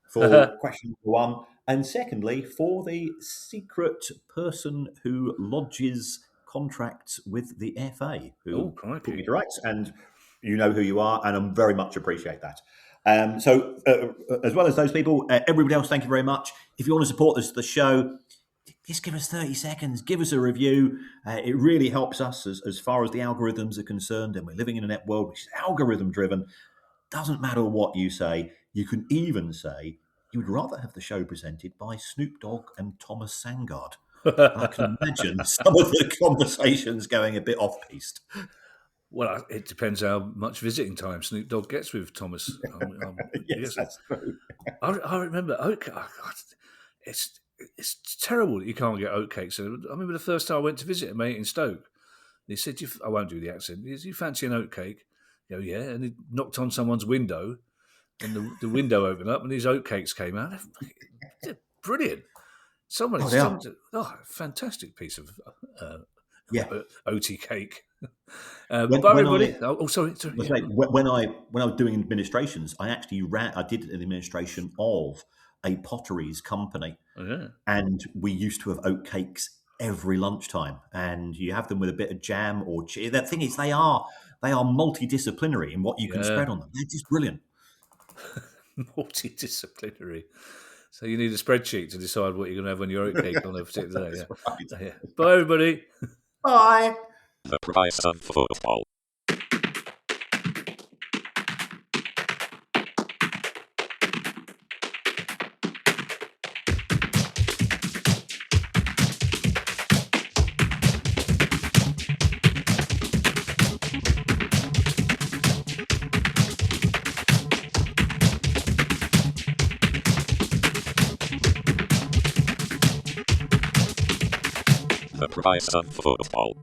[SPEAKER 5] for question number 1. And secondly, for the secret person who lodges contracts with the FA, who put me to rights, and you know who you are, and I very much appreciate that. So as well as those people, everybody else, thank you very much. If you want to support the show, just give us 30 seconds, give us a review. It really helps us as far as the algorithms are concerned, and we're living in a net world which is algorithm driven. Doesn't matter what you say. You can even say you would rather have the show presented by Snoop Dogg and Thomas Sangard. I can imagine some of the conversations going a bit off-piste.
[SPEAKER 4] Well, it depends how much visiting time Snoop Dogg gets with Thomas.
[SPEAKER 5] Yes, that's true.
[SPEAKER 4] I remember it's terrible that you can't get oatcakes. I remember the first time I went to visit a mate in Stoke. He said, I won't do the accent. He said, you fancy an oatcake? You know, yeah. And he knocked on someone's window, and the window opened up, and these oatcakes came out. They're brilliant. Fantastic piece of oaty cake. When I was doing administrations, I actually did an administration of a potteries company, and we used to have oatcakes every lunchtime, and you have them with a bit of jam or cheese. The thing is, they are multidisciplinary in what you can spread on them. They're just brilliant. Multidisciplinary. So you need a spreadsheet to decide what you're going to have on your oatcake on a particular day.
[SPEAKER 5] Right.
[SPEAKER 4] Bye, everybody.
[SPEAKER 5] Bye.
[SPEAKER 13] The price of football. The price of football.